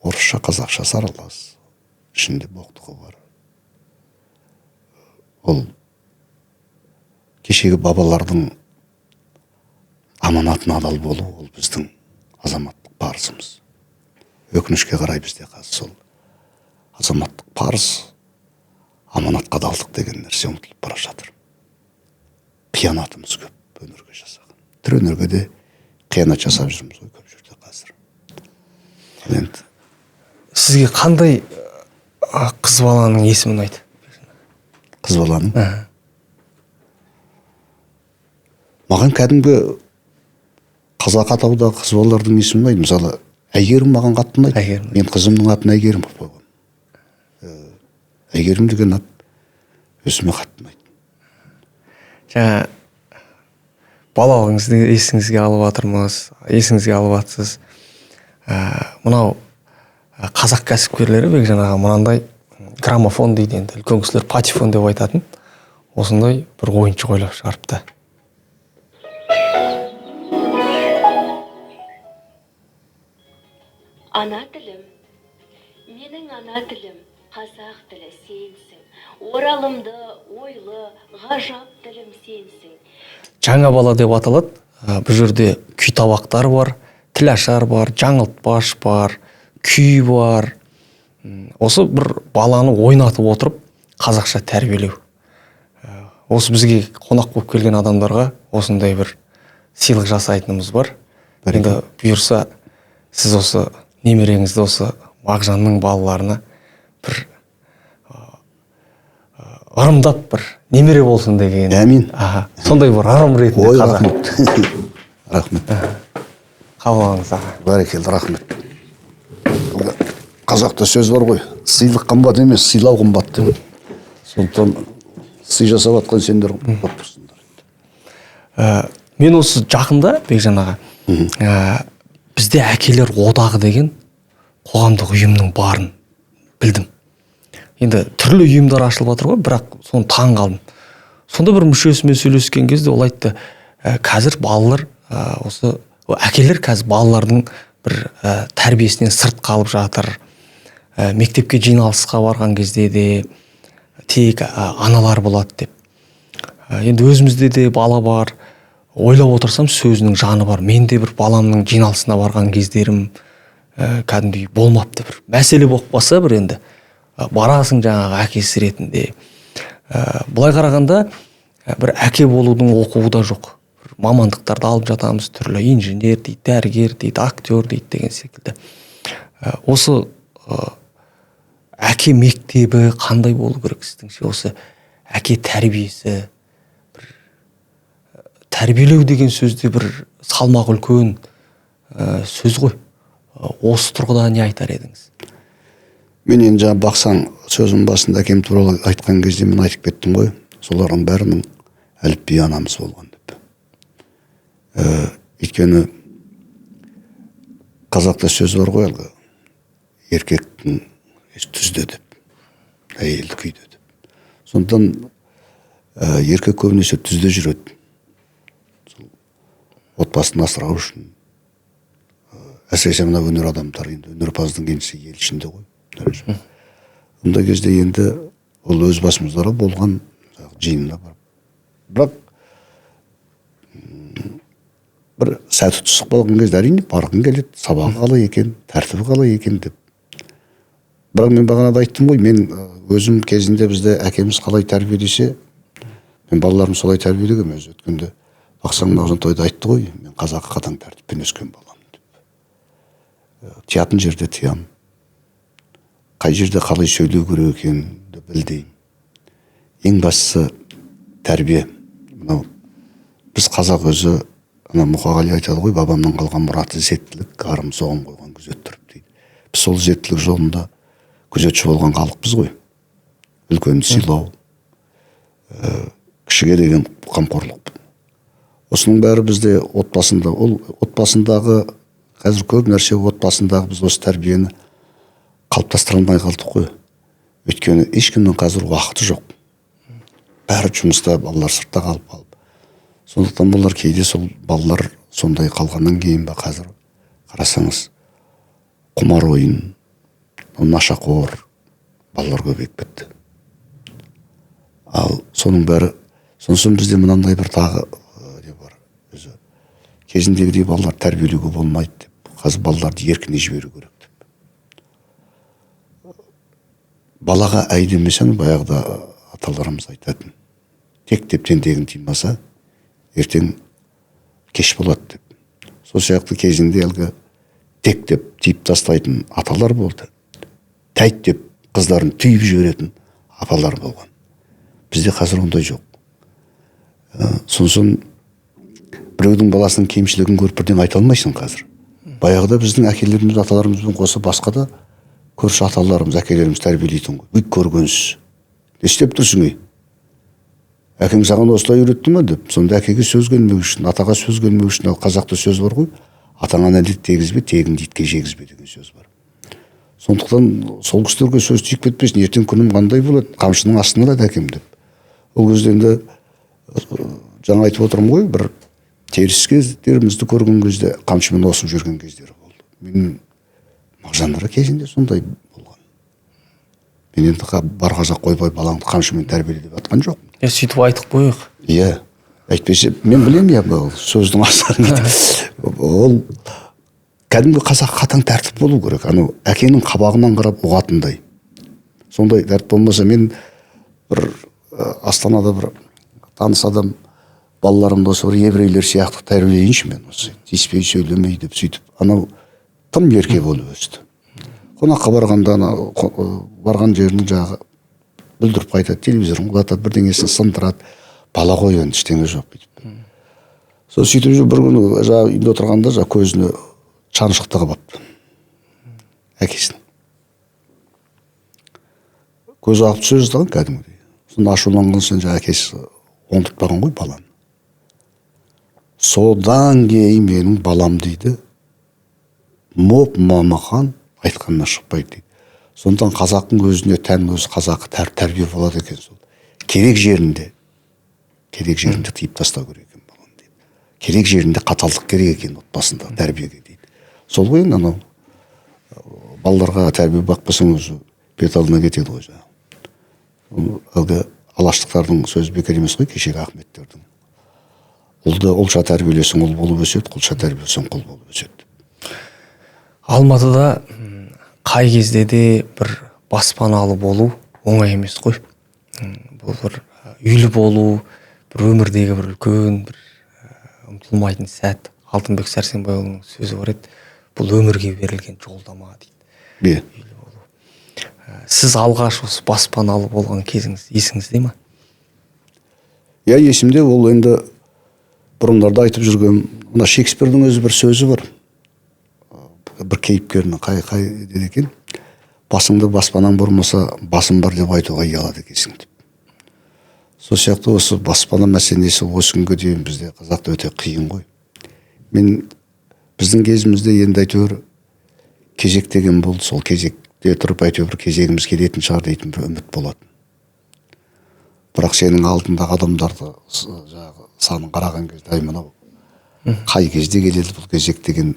Орысша, қазақша аралас. Ішінде боқтығы бар. Ол кешегі бабалардың аманатына адал болу, ол біздің азаматтық парызымыз. Өкінішке қарай бізде қазір сол азаматтық парыз, аманатқа адалдық деген нәрсе ұмытылып бара жатыр. Қиянатымыз көп өнерге жасаған. Тірі өнерге де қиянат жасап жүрміз ғой көп жерде қазір. Енді сізге қандай қыз баланың есімін айт? Қыз баланың? Маған кәдімгі қазақ атаудағы қыз балалардың есімін айт. Мысалы, Әйгерім маған қатты ұнайды. Мен қызымның атын Әйгерім қылып қойғам. Әйгерім деген ат өзіме қатты ұнайды. Жаңа балалығыңызды есіңізге алып жатырсыз. Мынау қазақ кәсіпкерлері Бекжан аға мынандай граммофон дейді, енді үлкен кісілер патефон деп айтатын. Осындай бір ойыншық ойлап шығарыпты. Ана тілім, менің ана тілім, қазақ тілі сенсің. Оралымды, ойлы, ғажап тілім сенсің. Жаңа бала деп аталады. Бұл жерде күй табақтар бар, тілашар бар, жаңылтпаш бар, күй бар. Осы бір баланы ойнатып отырып, қазақша тәрбиелеу. Осы бізге қонақ болып келген адамдарға осындай бір сыйлық жасайтынымыз бар. Енді бұйырса, сіз осы немереңізді осы Мағжанның балаларына бір ырымдап бір немере болсын деген. Әмин. Сондай бір ырым ретінде қазақ. Рахмет. Қабылдаңыз аға. Бәрекелді, рахмет. Қазақта сөз бар ғой, сыйлық қымбат емес, сыйлау қымбат деп. Сондықтан сый жасап атқан сендер қымбат болсыңдар. Мен осы жақында, Бекжан аға, бізде әкелер одағы деген қоғамдық ұйымның барын білдім. Енді түрлі ұйымдар ашылып жатыр ғой, бірақ соны таң қалдым. сонда бір мүшесімен сөйлескен кезде ол айтты, қазір балалар осы әкелер қазір балалардың бір тәрбиесінен сырт қалып жатыр. Мектепке жиналысқа барған кезде де тек аналар болады деп. Енді өзімізде де бала бар. Ойлап отырсам сөзінің жаны бар. Мен де бір баламның жиналысына барған кездерім кәдімгідей болмапты. Бір мәселе болып қалса бір енді барасың жаңағы әкесі ретінде. Былай қарағанда бір әке болудың оқуы да жоқ. Мамандықтарды алып жатамыз, түрлі инженер дейді, дәрігер дейді, актер дейді деген секілді. Осы әке мектебі қандай болу керек сіздіңше? Осы әке тәрбиесі, тәрбиелеу деген сөзде бір салмақ үлкен сөз ғой. Осы тұрғыда не айтар едіңіз? Мен енді жаңа бақсаң сөзім басында әкем туралы айтқан кезде мен айтып кеттім ғой. Солардың бәрінің әліпби анамыз болған деп. Өйткені қазақта сөз бар ғой, әлгі еркектің түзде деп, әйелді күйде деп. Сондықтан еркек көбінесе түзде жүреді. Отбасын асырау үшін. Әсіресе мына өнер адамдар, енді өнерпаздың еншісі ел ішінде ғой. Ондай кезде енді ол өз басымызда болған жиынына бар. Бірақ бір сәті түсіп қалған кезде әрине барғың келеді, сабағы қалай екен, тәртібі қалай екен деп. Бірақ мен бағанада айттым ғой, мен өзім кезінде бізде әкеміз қалай тәрбиелесе, мен балаларым солай тәрбиелегенмін өзі. Өткенде бақсаң мағжан тойда айтты ғой, мен қазақы қатаң тәртіппен өскен баламын деп. Тиятын жерде тиям. Қай жерде қалай сөйлеу керек екенді білдеймін. Ең бастысы тәрбие. Мынау біз қазақ өзі, ана Мұқағали айтады ғой, бабамнан қалған мұраты ізеттілік, арым соған қойған күзет тұрып дейді. Біз сол ізеттілік жолында күзетші болған халықпыз ғой. Үлкенді сыйлау, кішіге деген қамқорлық. Осының бәрі бізде отбасында, ол отбасындағы қазір көп нәрсе отбасындағы біз осы тәрбиені қалыптастыра алмай қалдық қой. Өйткені ешкімнің қазір уақыты жоқ. Бәрі жұмыста, балалар сыртта қалып. Сондықтан болар кейде сол балалар сондай қалғаннан кейін ба қазір қарасаңыз құмар ойын, нашақор балалар көбейіп кетті. Ал соның бәрі, сонысын бізде мынандай бір тағы не бар. Өзі кезіндегідей балалар тәрбиелеуге болмайды деп. Қазір балаларды еркіне жіберу керек. Балаға әй демесең, баяғыда аталарымыз айтатын. Тек тептен тегін тимаса, ертең кеш болады деп. Сол сияқты кезінде әлгі тек деп тиіп тастайтын аталар болды. Тәйт деп қыздарын түйіп жіберетін апалар болған. Бізде қазір ондай жоқ. Сонысын біреудің баласының кемшілігін көріп бірден айта алмайсың қазір. Баяғыда біздің әкелеріміз, аталарымызбен қоса басқа да көрші аталарымыз, әкелеріміз тәрбиелейтін ғой. Өйт көргенсіз. Не істеп тұрсың ей? Әкең саған осылай үйретті ме деп. Сонда әкеге сөз келмеу үшін, атаға сөз келмеу үшін, ал қазақта сөз бар ғой. Атаңа нәлет тегізбе, тегін итке жегізбе деген сөз бар. Сондықтан сол кісілерге сөз тиіп кетпесін. Ертең күнім қандай болады? Қамшының астына алады әкем деп. Ол кезде енді жаңа айтып отырмын ғой, бір теріс кездерімізді көрген кезде қамшымен осып жүрген кездері болды. Мен Мағжандар кезінде сондай болған. Мен енді бар қазақ қойбай балаңды қамшымен тәрбиеле деп жатқан жоқ. Сөйтіп айтып қойық. Иә. Әйтпесе мен білемін я бұл сөздің асарын. Ол кәдімгі қазақ қатаң тәртіп болу керек. Анау әкенің қабағынан қарап ұғатындай. Сондай тәртіп болмаса мен бір Астанада бір таныс адам балаларымды осы бір еврейлер сияқты тәрбиелейінші мен осы. Тиіспей сөйлемей деп сөйтіп анау тым ерке болып өсті. Қонаққа барған жерінің жағы бүлдіріп қайтады, телевизорын құлатады, бірдеңесін сындырады. Бала ғой енді ештеңе жоқ бүйтіп. Сол сөйтіп бір күні жаңағы үйде отырғанда көзіне шаншық тығып алыпты. Әкесінің. Көзі ағып түсе жаздаған кәдімгідей. Сонда ашуланған соң әкесі оңдыртпаған ғой баланы. Содан кейін менің балам дейді, моп мамақан айтқаннан шықпайды дейді. Сондықтан қазақтың өзіне тән өз қазақы тәрбие болады екен сол. Керек жерінде керек жерінде тыйып тастау керек екен баланы дейді. Керек жерінде қаталдық керек екен отбасында тәрбиеге дейді. Сол ғой енді анау балаларға тәрбие бақпасаң өзі бет алдына кетеді ғой жаңағы. Әлгі алаштықтардың сөзі бекер емес қой, кешегі Ахметтердің. Ұлды ұлша тәрбиелесең ұл болып өседі, құлша тәрбиелесең құл болып өседі. Алматыда қай кезде де бір баспаналы болу оңай емес қой. Бұл бір үйлі болу, бір өмірдегі бір үлкен бір ұмытылмайтын сәт. Алтынбек Сәрсенбайұлының сөзі бар еді. Бұл өмірге берілген жолдама дейді. Үйлі болу. Сіз алғаш осы баспаналы болған кезіңіз есіңізде ме? Я есімде, ол енді бұрындарда айтып жүрген, мына Шекспирдің өзі бір сөзі бар. Бір кейіпкерінің қай деді екен, басыңды баспанаң бұрмаса, басым бар деп айтуға ұялады екенсің деп. Сол сияқты осы баспана мәселесі осы күнге дейін бізде қазақта өте қиын ғой. Біздің кезімізде енді әйтеуір кезек деген болды, сол кезекте тұрып әйтеуір кезегіміз келетін шығар дейтін бір үміт болатын. Бірақ сенің алдындағы адамдарды жаңағы санын қараған кезде мынау қай кезде келеді бұл кезек деген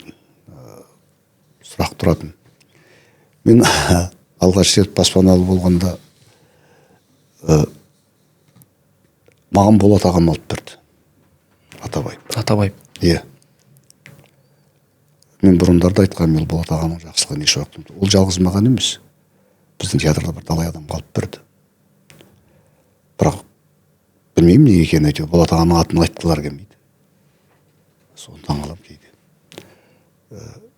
сұрақ тұратын. Мен алғаш рет баспаналы болғанда маған Болат ағам алып берді. Атабаев. Иә. Мен бұрындарда айтқан, мен Болат ағамның жақсылығын еш уақыт. Ол жалғыз маған емес. Біздің театрда бір талай адам қалып берді. Бірақ білмеймін не екенін, әйтеуір Болат ағамның атын айтқылар келмейді. Соны таңғаламын кейде.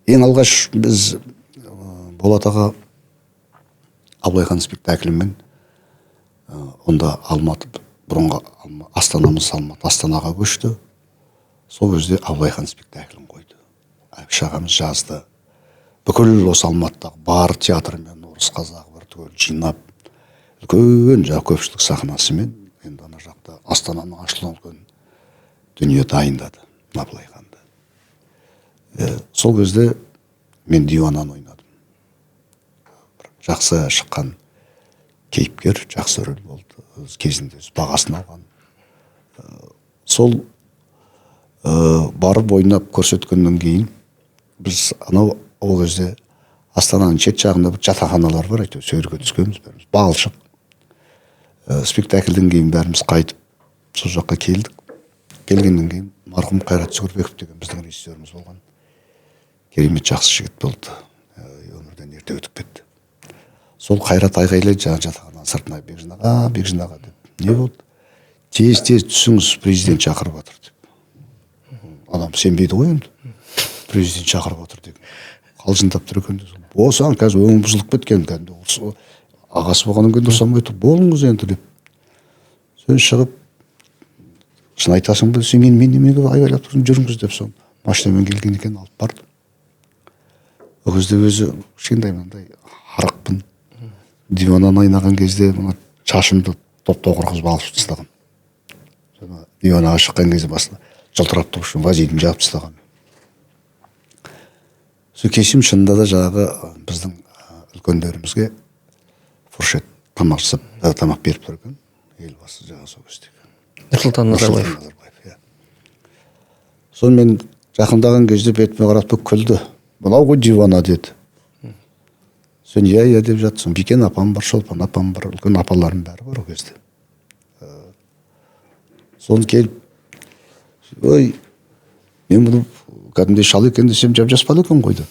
Ең алғаш біз Болат аға Абылайхан спектаклімен онда Алматы, бұрынғы Астанамыз Астанаға көшті. Сол кезде Абылайхан спектаклін қойды. Әбіш ағамыз жазды. Бүкіл осы Алматыдағы бар театрмен орыс қазағы бір түгел жинап, үлкен көпшілік сахнасымен енді ана жақта Астананың ашылуы үлкен дүние дайындады Абылайханды. Сол кезде мен диванан ойнадым. Жақсы шыққан кейіпкер, жақсы рөл болды. Өз кезінде бағасын алған. Сол барып ойнап көрсеткеннен кейін біз анау ол кезде Астананың шет жағында бір жатақханалар бар, әйтеуір сөйірге түскенбіз бәріміз. Балшық. Спектакльден кейін бәріміз қайтып сол жаққа келдік. Келгеннен кейін марқұм Қайрат Сүгірбеков деген біздің режиссеріміз болған. Керемет жақсы жігіт болды. Өмірден ерте өтіп кетті. Сол Қайрат айғайлайды жаңа жатақхананың сыртына, Бекжан аға деп. Не болды? Тез түсіңіз, президент шақырып отыр деп. Адам сенбейді ғой енді. Президент шақырып отыр деген. Қалжыңдап тұр екен. Болсаң қазір өңім бұзылып кеткен. Ағасы болғаннан кейін дұрсамай тұр. Болыңыз енді деп. Сен шығып, шын айтасың ба, сен мен немеге айғайлап тұрсың, жүріңіз деп соң машинамен келген екен, алып барды. Ол кезде өзі кішкентай мынандай харақпын. Диваннан айнаған кезде шашымды топ-тоқыр қылып алып тастаған. Диванға шыққан кезде басында жылтырап тұр үшін вазидің жауып тастаған. Сол кешім шынында да жаңағы біздің үлкендерімізге фуршет тамақ жасап, тамақ беріп тұр екен. Елбасы жаңағы сол кездегі. Нұрсұлтан Назарбаев. Сонымен жақындаған кезде бетіме қарап күлді. Мынау ғой дивана деді. Сен иә деп жатсың. Бикен апам бар, Шолпан апам бар, үлкен апаларым бәрі бар ол кезде. Соны келіп, ой, мен бұны кәдімгідей шал екен десем, жап-жас бала екен ғой деп.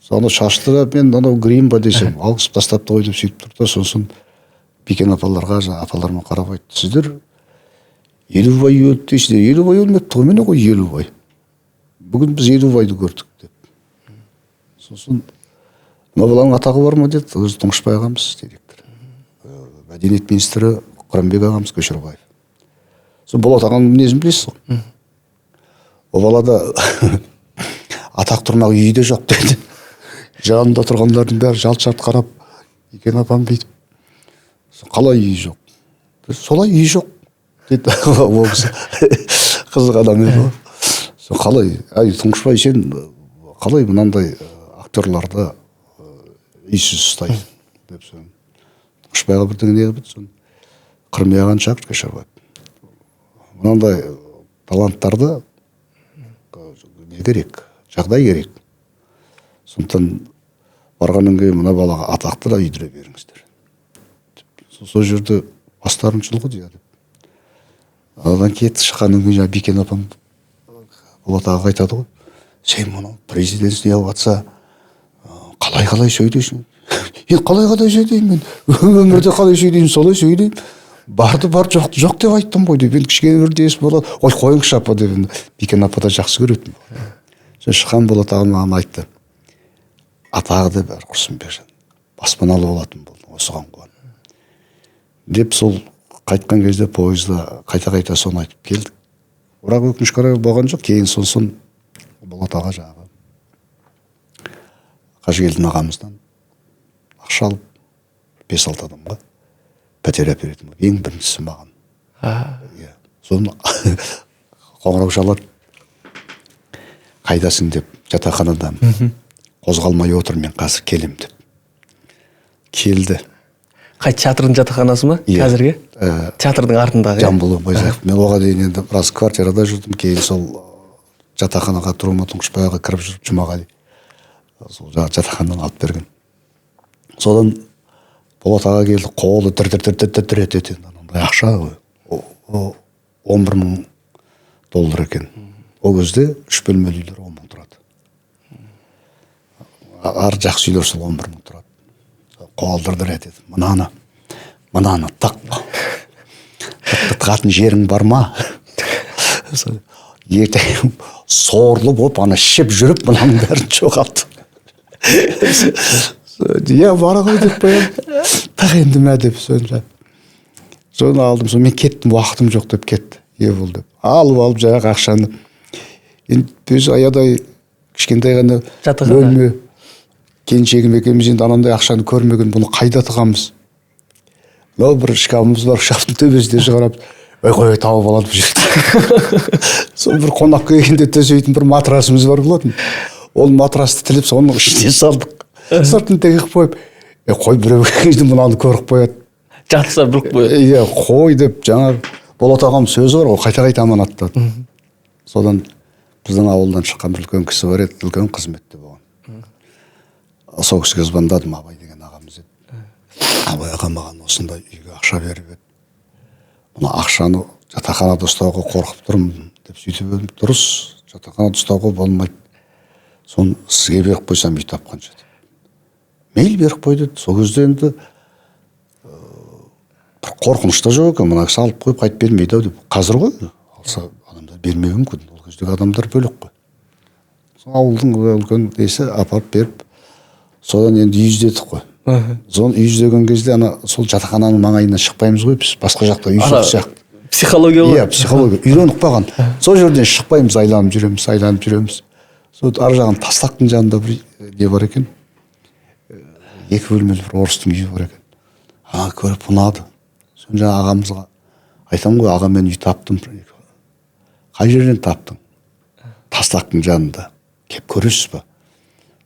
Соны шаштырып, мен анау грим ба десем, алғысып тастапты ғой деп сөйтіп тұрды. Сосын Бикен апаларға, апаларыма қарап айтты, сіздер Елубай өлді дейсіздер. Елубай өлмепті ғой, міне ғой Елубай. Бүгін біз Елубайды көрдік деп. Сосын мына баланың атағы бар ма деді. Өзі Тұңғышбай ағамыз директор. Мәдениет министрі Қырымбек ағамыз Көшербаев. Сол Болат ағаның мінезін білесіз ғой. Ол балада атақ тұрмақ үйі де жоқ деді. Жанында тұрғандардың бәрі жалт-жалт қарап, екен апам бүйтіп. Қалай үйі жоқ? Солай үйі жоқ деді. Ол кісі қызық адам еді. Қалай? Тұңғышбай, сен қалай мынандай актерларды үйсіз ұстайды деп Тұңғышбайға бірдеңе не қылып еді. Қырымбек ағаны шақырды Көшербаев. мынандай таланттарды не керек, жағдай керек. Сондықтан барғаннан кейін мына балаға атақты да үйдіре беріңіздер. Сол жерде бастарын шұлғыды деп. Одан кетті, шыққаннан кейін Бикен апам Болат ағаға айтады ғой, сен мұны президентство алып жатса қалай сөйлейсің? Қалай сөйлеймін мен? Өмірде қалай сөйлеймін, солай сөйлеймін. Барды жоқ деп айттым ғой деп. Енді кішкене бір дес болады. Ой, қойыңызшы апа деп. Бикен апа да жақсы көретін. Сол шыққан Болат ағам маған айтты. Атағы да бәрі Құрсынбекжан. Баспаналы болатын болды. Осыған қуанып. Деп сол қайтқан кезде пойызда қайта соны айтып келдік. Бірақ өкінішке орай болған жоқ. Кейін сосын Болат аға жаңағы Қажыгелдин ағамыздан ақша алып 5-6 адамға пәтер әперетін болды. Ең біріншісі маған. Соны қоңырау шалады. Қайдасың деп, жатақханадан қозғалмай отыр, мен қазір келем деп. Келді. Қай театрдың жатақханасы ма? Қазірге? Театрдың артындағы. Жамбыл Байзақов. Мен оған дейін енді біраз квартирада жүрдім. Кейін сол жатақханаға Тұрман Тұңғышбайға кіріп жүріп Жұмағали сол жатақханадан алып берген. Содан Болат аға келді, қолы дір етеді. Ақша 11.000 доллар екен. Ол кезде 3 бөлмелі үйлер 10.000 тұрады. Ар жақсы үйлер сол 11.000 тұрады. Қолы дір етеді. Мынаны тақ. Тықатын жерің бар ма? Ертең сорлы болып, ана шеп жүріп, мынаның бәрін жоғалтты. Бара ғой деп қоям. Тақ енді мә деп соны алдым. Мен кеттім, уақытым жоқ деп кетті. Бол деп. Алып жаңағы ақшаны. Енді біз аядай кішкентай ғана бөлме. Келіншегім екеуміз енді анандай ақшаны көрмеген, бұны қайда тығамыз? Бір шкафымыз бар, шкафтың төбесіне шығарып, қой тауып алады бұл жерде. Сол бір қонақ келгенде төсейтін бір матрасымыз бар болатын. Ол матрасты тіліп, соның ішіне салдық. Сыртын тегіп қойып, қой біреу келгенде мынаны көріп қояды. Жатса біліп қояды. Қой деп, жаңа Болат ағам сөзі бар, ол қайта аманаттады. Содан біздің ауылдан шыққан бір үлкен кісі бар еді, үлкен қызметте болған. Сол кісіге звондадым, Абай деген ағамыз еді. Абай ағам маған осындай үйге ақша беріп еді. Мұны ақшаны жатақханада ұстауға қорқып тұрмын деп сөйтіп едім. Дұрыс, жатақханада ұстауға болмайды. Соны сізге беріп қойсам үй тапқанша деп. Мейлі беріп қой деді. Сол кезде енді бір қорқынышта жоқ екен. Мына кісі алып қойып қайтып бермейді деп. Қазір ғой, алса адамдар бермеуі мүмкін. Ол кездегі адамдар бөлек қой. Ауылдың үлкен несі апарып беріп, содан енді үй іздедік қой. Соны үй іздеген кезде сол жатақхананың маңайынан шықпаймыз ғой, біз басқа жақта үй іздесек. Психология ғой. Психология. Үйреніп қалған. Сол жерден шықпаймыз, айналып жүреміз. Сол ар жағын Тастақтың жанында бір не бар екен. 2 бөлмелі бір орыстың үйі бар екен. Көріп ұнады. Соны жаңа ағамызға айтам ғой, аға мен үй таптым. Қай жерден таптың? Тастақтың жанында. Кеп көресіз ба?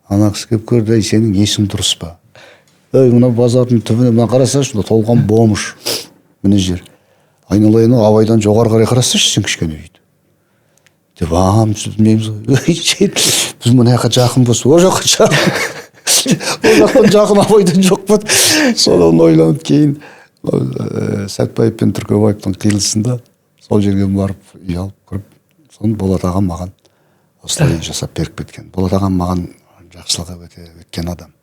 Ана кісі кеп көрді, сенің есің дұрыс па? Мына базардың түбіне мына қарасашы, толған бомыш. Міне жер. Айналайын, Абайдан жоғары қарай қарасашы, сен кішкене үйді. Деп, білмейміз ғой. Біз мына жаққа жақын болса, о жаққа жақын. Ол жақтан жақын Абайдан жоқ па? Содан ойланып кейін Сәтбаев пен Түркебаевтың қиылысында сол жерге барып үй алып кіріп, соны Болат ағам маған осылай жасап беріп кеткен. Болат ағам маған жақсылығы өткен адам.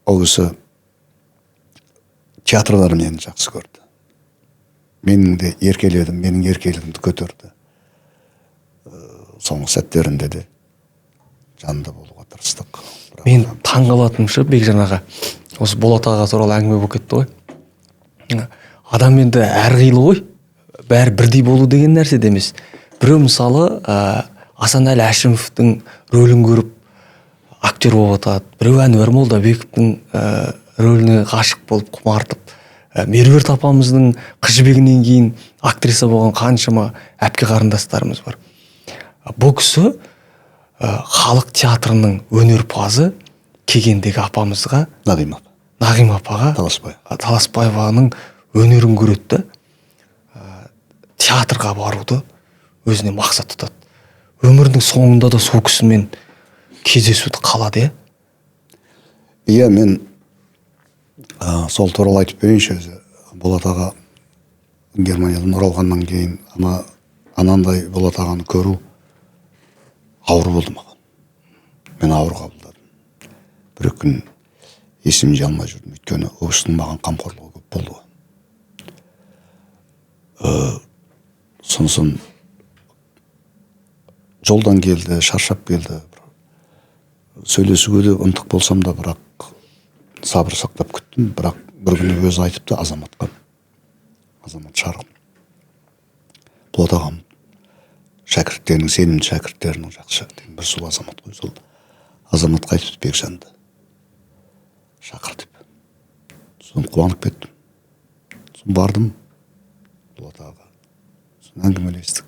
Ол кісі театрлар мені жақсы көрді. Менің де еркеледім, менің еркелігімді көтерді. Соңғы сәттерінде де жанында болуға тырыстық. Мен таңғалатынымшы Бекжан аға, осы Болат аға туралы әңгіме болып кетті ғой. Адам енді әрқилы ғой, бәрі бірдей болу деген нәрсе де емес. Біреу мысалы Асанәлі Әшімовтің рөлін көріп актер болып атады. Біреу Әнуар Молдабековтің рөліне ғашық болып құмартып, Меруерт апамыздың Қыз жібегінен кейін актриса болған қаншама әпке қарындастарымыз бар. Бұл кісі халық театрының өнерпазы келгендегі апамызға, Нағим апаға, Таласбаеваның өнерін көреді. театрға баруды өзіне мақсат тұтады. Өмірінің соңында да сол кісімен кездесуді қалады, Иә, мен сол туралы айтып берейінші өзі. Болат аға Германиядан оралғаннан кейін анандай Болат ағаны көру ауыр болды маған. Мен ауыр қабылдадым. Бір күн есімде алмай жүрдім. Өйткені ол кісінің маған қамқорлығы көп болды ғой. Сонысын жолдан келді, шаршап келді. Сөйлесуге де ынтық болсам да, бірақ сабыр сақтап күттім. Бірақ бір күні өзі айтыпты Азаматқа. Азамат Шарғын. Болат ағам шәкірттерінің, сенімді шәкірттерінің жақсы бір сол азамат қой. Сол Азаматқа айтыпты Бекжанды шақыр деп. Соны қуанып кеттім. Соны бардым Болат ағаға. Соны әңгімелестік.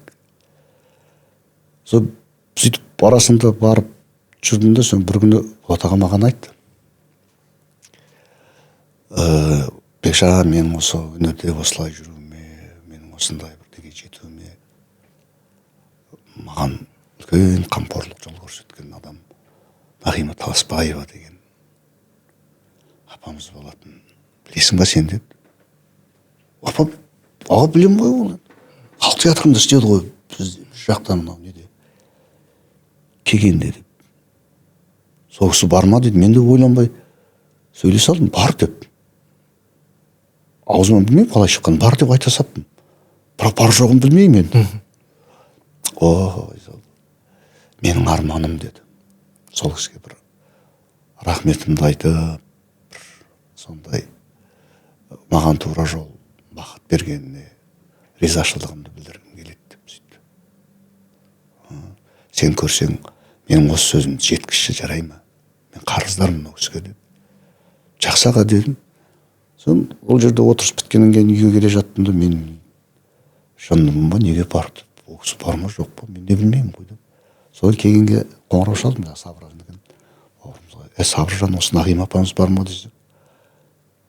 Соны сөйтіп арасында барып жүрдім де, соны бір күні Болат аға маған айтты. Бекжан, мен осы өнерде осылай жүруіме, менің осындай бірдеге жетуіме маған үлкен қамқорлық жол көрсеткен адам Нағима Таласбаева деген апамыз болатын. Білесің ба сен деді. Апам, аға білем ғой оны. Халық театрында істеді ғой біз жақтан мынау неде. Келгенде деп. Сол кісі бар ма деді. Мен де ойланбай сөйлесе алдым. Бар деп. Аузымнан білмеймін қалай шыққан. Бар деп айта саптым. Бірақ бар жоғын білмеймін мен. Менің арманым деді. Сол кісіге бір рахметімді айтып, сондай маған тура жол бақыт бергеніне ризашылығымды білдіргім келеді деп сөйтті. Сен көрсең, менің осы сөзімді жеткізші, жарай ма? Мен қарыздармын ол кісіге деді. Жақсы аға дедім. Сон ол жерде отырыс біткеннен кейін үйге келе жаттым да, мен шындымын ба, неге барды? Ол кісі бар ма жоқ па? Мен не білмеймін ғой деп. Сол келгенге қоңырау шалдым да, Сабыржан деген бауырымызға. Сабыржан, осы Нағима апамыз бар ма десе.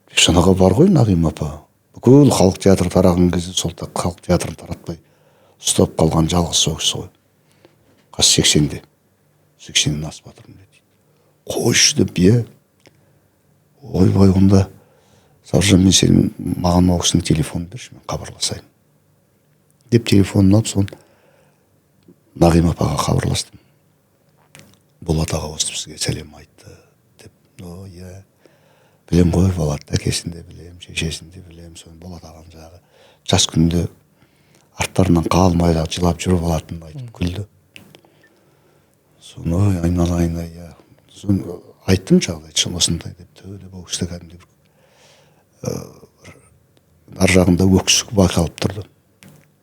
Бекжан аға бар ғой Нағима апа. Бүкіл халық театры тараған кезде сол халық театрын таратпай ұстап қалған жалғыз сол кісі ғой. Қазір 80-де. 80-ден асып жатырмын дейді. Қойшы деп, бие. Ойбай, онда Сабыржан, мен сен маған ол кісінің телефонын берші, мен хабарласайын деп телефонын алып, соны Нағима апаға хабарластым. Болат аға осы бізге сәлем айтты деп. Иә, білем ғой, Болат әкесін де білем, шешесін де білем. Соны Болат ағам жағы жас күнде арттарынан қалмай жылап жүріп алатынын айтып күлді. Соны айналайын, иә. Соны айттым жағдай, шын осындай деп. Төйлеп ол кісі кәдімгі ар жағында өксік байқалып тұрды.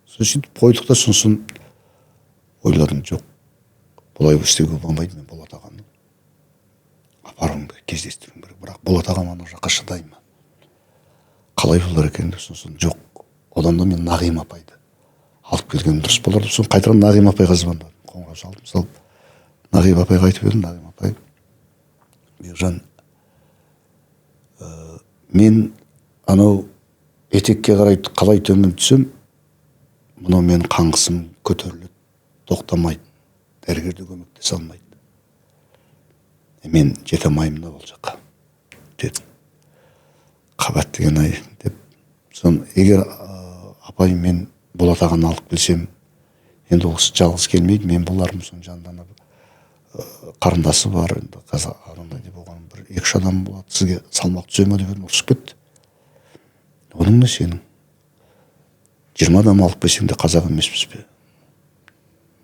Сөйтіп қойдық та, сосын ойладым, жоқ, бұлай істеуге болмайды, мен Болат ағаны апаруым керек, кездестіруім керек. Бірақ Болат ағам ана жаққа шыдай ма? Қалай болар екен деп, сосын жоқ, одан да мен Нағима апайды алып келген дұрыс болар деп, сосын қайтадан Нағима апайға звондадым, қоңырау шалдым. Сол Нағима апайға айтып едім. Нағима апай, Бекжан, мен анау етекке қарай қалай төмен түсем, мынау менің қаңғысым көтеріледі, тоқтамайды, дәрігерде көмектесе алмайды. Мен жете алмаймын да ол жаққа деді. Қабат деген ай деп. Сон егер апай мен Болат ағаны алып келсем, енді ол кісі жалғыз келмейді, мен болармын. Соның жанында қарындасы бар, енді қазақ арандай деп оған бір 2-3 адам болады, сізге салмақ түсе ме деп ұрысып кетті. Оның не сенің? 20 адам алып келсең де қазақ емеспіз бе?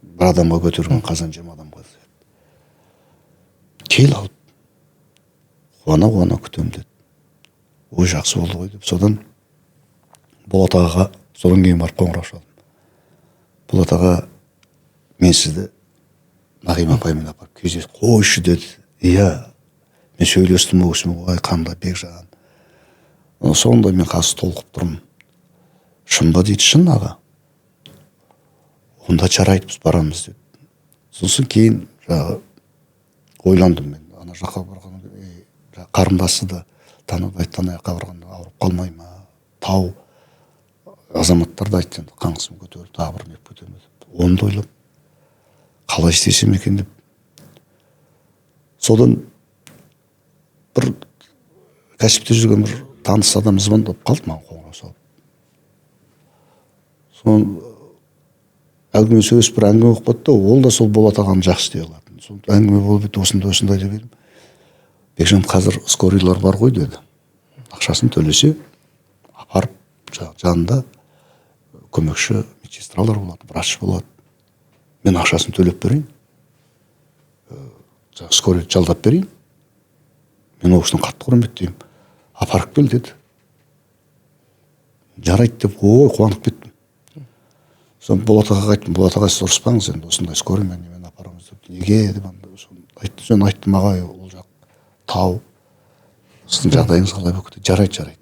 Бір адамға көтерген қазан 20 адамға. Кел алып, қуана күтем деді. Ой, жақсы болды ғой деп. Содан Болат ағаға содан кейін барып қоңырау шалдым. Болат аға, мен сізді Нағима апаймен апарып кездесіп қойшы деді. Иә, мен сөйлестім ол кісімен, ой, қандай Бекжан. Сонда мен қазір толқып тұрмын. Шын ба дейді, шын аға. Онда жарайды, біз барамыз деді. Сосын кейін ойландым мен. Ана жаққа барғанда қарындасы да танып айтқан аяққа барғанда ауырып қалмай ма? Тау азаматтар да айтты, енді қаңғысым көтеріліп тағы бір меп көтерме деп. Оны да ойлап қалай істесем екен деп. Содан бір кәсіпте жүрген бір таныс адам звондап қалды маған, қоңырау шалып. Соны әлгімен сөйлесіп бір әңгіме болып кетті, ол да сол Болат ағаны жақсы істей алатын. Сол әңгіме болып еді, осындай деп едім. Бекжан, қазір скорийлар бар ғой деді. Ақшасын төлесе, апарып жанында көмекші медсестралар болады, врач болады. Мен ақшасын төлеп берейін. Скорый жалдап берейін. Мен ол кісіні қатты құрметтеймін. Апарып кел деді. Жарайды деп, қуанып кеттім. Соны Болат ағаға айттым, Болат аға, сіз ұрыспаңыз, енді осындай скорыймен немен апарамыз деп. Неге деп айтты. Соны айттым, аға, ол жақ тау. Сіздің жағдайыңыз қалай болып кетті? Жарайды.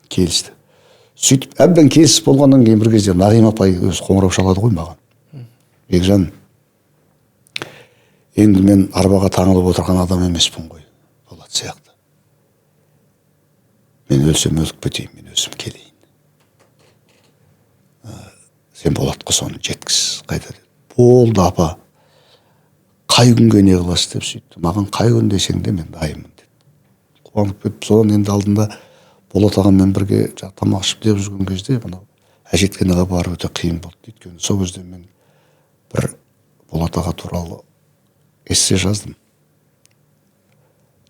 Келісті. Сөйтіп әбден келісіп болғаннан кейін бір кезде Нағима апай өзі қоңырау шалады ғой маған. Бекжан, енді мен арбаға таңылып отырған адам емеспін ғой, Болат сияқты. Мен өлсем өліп кетейін, мен өзім келейін. Сен Болатқа соны жеткіз, қайда деді. Болды апа, қай күнге не қыласыз деп сөйтті. Маған қай күн десең де мен дайынмын деді. Қуанып кетіп, содан енді алдында Болат ағаммен бірге тамақ ішіп деп жүрген кезде мынау Әжеткеніға барып өте қиын болды. Өйткені сол кезде мен бір Болат аға туралы эссе жаздым.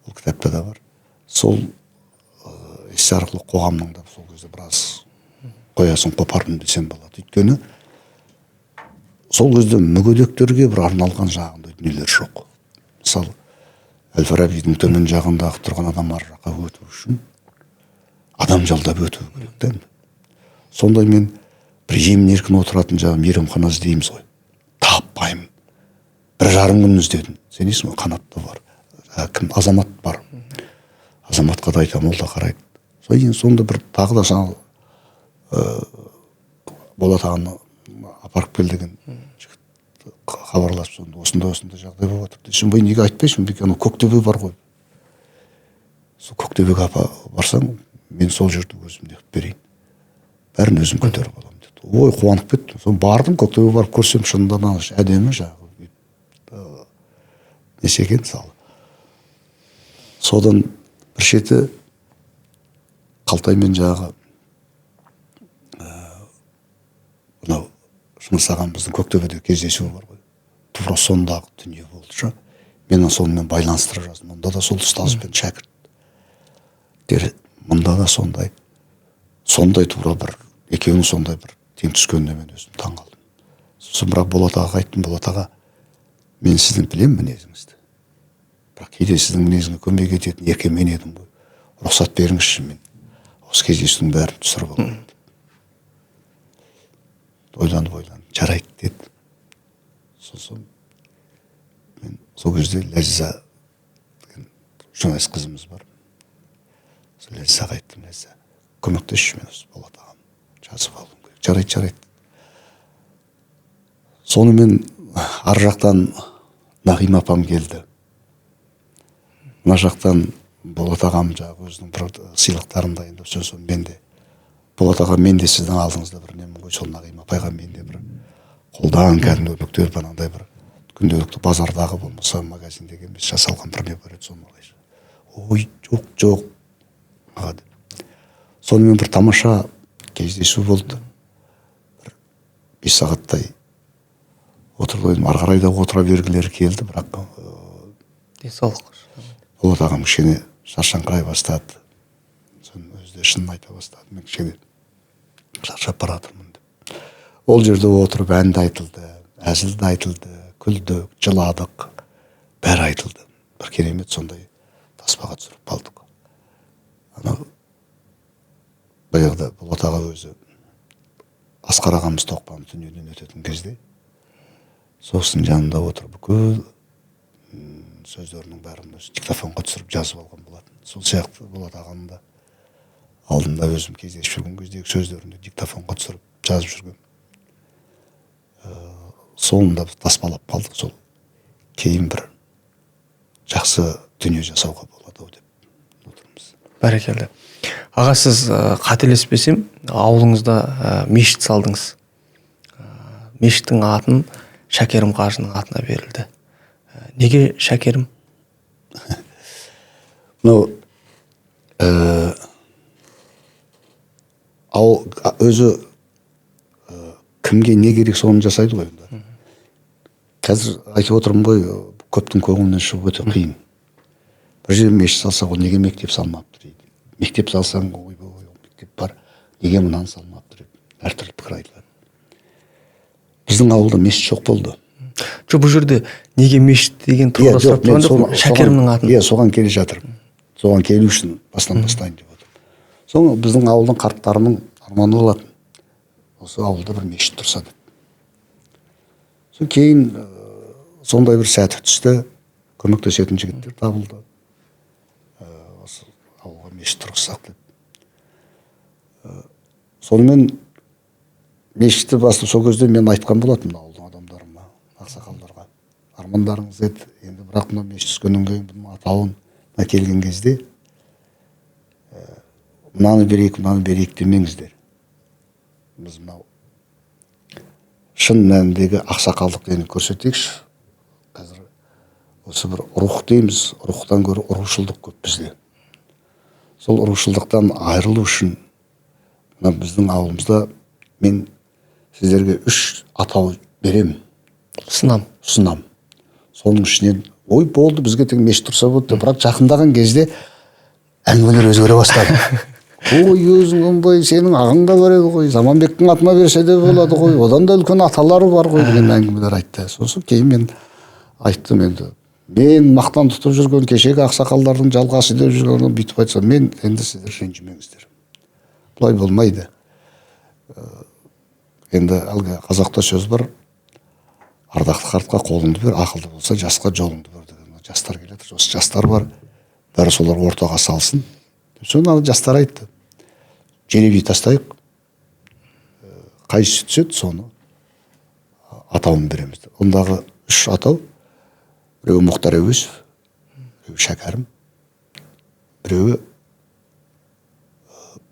Ол кітапта да бар. Сол эссе арқылы қоғамның да сол кезде біраз қоясын қопардым десем болады. Өйткені сол кезде мүгедектерге бір арналған жағындай дүниелер жоқ. Мысалы, Әл-Фарабидің төмен жағындағы тұрған адамдар жаққа өту үшін адам жалдап өту керек. Сондай мен бір емін-еркін отыратын жағы мейрамхана іздейміз ғой. Таппаймын. 1,5 күн іздедім. Сенесің ғой, қанатта бар. Кім? Азамат бар. Азаматқа да айтамын, ол да қарайды. Сонда бір тағы да жаңа Болат ағаны апарып кел деген жігіт хабарласып, осындай жағдай болып жатыр. Сен бай неге айтпайсың? Анау Көктөбе бар ғой. Сол Көктөбеге барсаң, мен сол жерді өзім неғып берейін. Бәрін өзім көтеріп аламын деді. Ой, қуанып кеттім. Соны бардым, Көктөбе барып көрсем, шынында әдемі жағы. Несі екен салы. Содан бір шеті Қалтаймен жағы мынау Шыңғыс ағамыздың Көктөбеде кездесуі бар ғой. Тура сондағы дүние болды. Мен сонымен байланыстырып жаздым. Мұнда да сол ұстаз бен шәкірт. Мұнда да сондай тура бір, екеуінің сондай бір тең түскеніне мен өзім таң қалдым. Сосын бірақ Болат ағаға айттым, Болат аға, мен сіздің білемін мінезіңізді. Бірақ кейде сіздің мінезіңе көмек ететін ерке мен едім ғой. Рұқсат беріңізші, мен осы кездесудің бәрін түсіріп аламын. Ойланып, жарайды деді. Сосын мен сол кезде Ләзза деген журналист қызымыз бар. Сол Ләззаға айттым, Ләзза, көмектесші, мен осы Болат ағам жазып алуым керек. Жарайды. Сонымен ар жақтан Нағима апам келді. Мына жақтан Болат ағам жағы өзінің бір сыйлықтарын дайындап, сосын мен де Болат аға, мен де сіздің алдыңызда бір немін ғой, сол Нағима апайға мен де бір қолдан кәдімгі бөктер банандай бір күнделікті базардағы болмаса магазиндегі емес жасалған бір не бар еді, соны алайыншы. Ой, жоқ. Сонымен бір тамаша кездесу болды. Бір 5 сағаттай отырып, ары қарай да отыра бергілері келді, бірақ денсаулық. Болат ағам кішкене шаршаңқырай бастады. Өзі де шынын айта бастады. Мен кішкене шаршап бара жатырмын деп. Ол жерде отырып әнді айтылды, әзілді айтылды, күлдік, жыладық, бәрі айтылды. Бір керемет сондай таспаға түсіріп қалдық. Баяғыда Болат аға өзі Асқар ағамыз Тоқпан дүниеден өтетін кезде соғыстың жанында отырып бүкіл сөздерінің бәрін диктофонға түсіріп жазып алған болатын. Сол сияқты Болат ағаның да алдында өзім кездесіп жүрген кездегі сөздерінде диктофонға түсіріп жазып жүрген. Соңында таспалап қалдық. Сол кейін бір жақсы дүние жасауға болады деп отырмыз. Бәрекелді. Аға, сіз қателеспесем, ауылыңызда мешіт салдыңыз. Мешіттің атын Шәкерім қажының атына берілді. Неге Шәкерім? Ауыл өзі кімге не керек соны жасайды ғой. Қазір айтып отырмын ғой, көптің көңілінен шығу өте қиын. Бір жерге мешіт салса, ол неге мектеп салмапты дейді. Мектеп салсаң, ойбай, мектеп бар, неге мынаны салмапты деп әртүрлі пікір айтылады. Біздің ауылда мешіт жоқ болды. Жоқ, бұл жерде неге мешіт деген тұрғыда сұрап тұрған жоқ, Шәкерімнің атын. Иә, соған келе жатырмын. Соған келу үшін бастан бастайын деп отырмын. Соны біздің ауылдың қарттарының арманы болатын. Осы ауылда бір мешіт тұрса деп. Сол кейін сондай бір сәті түсті, көмектесетін жігіттер табылды. Осы ауылға мешіт тұрғызсақ деп. Сонымен мешітті бастап сол кезде мен айтқан болатынмын ауылдың адамдарыма, ақсақалдарға. Армандарыңыз еді, енді бірақ мына мешіт түскеннен кейін бұның атауына келген кезде мынаны берейік демеңіздер. Біз мынау шын мәніндегі ақсақалдық дегенді көрсетейікші. Қазір осы бір рух дейміз, рухтан гөрі ұрушылдық көп бізде. Сол ұрушылдықтан айырылу үшін мына біздің ауылымызда мен сіздерге 3 атау беремін. Сынам. Соның ішінен ой болды, бізге тек мешіт тұрса болды, бірақ жақындаған кезде әңгімелер өзгере бастады. Ой, өзің онбай, сенің ағаң да бар еді ғой, Заманбектің атына берсе де болады ғой, одан да үлкен аталары бар ғой деген әңгімелер айтты. Сосын кейін мен айттым, енді мен мақтан тұтып жүрген кешегі ақсақалдардың жалғасы деп жүрген бүйтіп айтсам, мен енді сіздер ренжімеңіздер. Бұлай болмайды. Енді әлгі қазақта сөз бар, ардақты қартқа қолыңды бер, ақылды болса жасқа жолыңды бер деген. Жастар келеді, осы жастар бар, бәрі солар ортаға салсын. Соны жастар айтты. Жеребе тастайық, қайсысы түседі, соны атауын береміз. Ондағы 3 атау, біреуі Мұхтар Әуезов, біреуі Шәкәрім, біреуі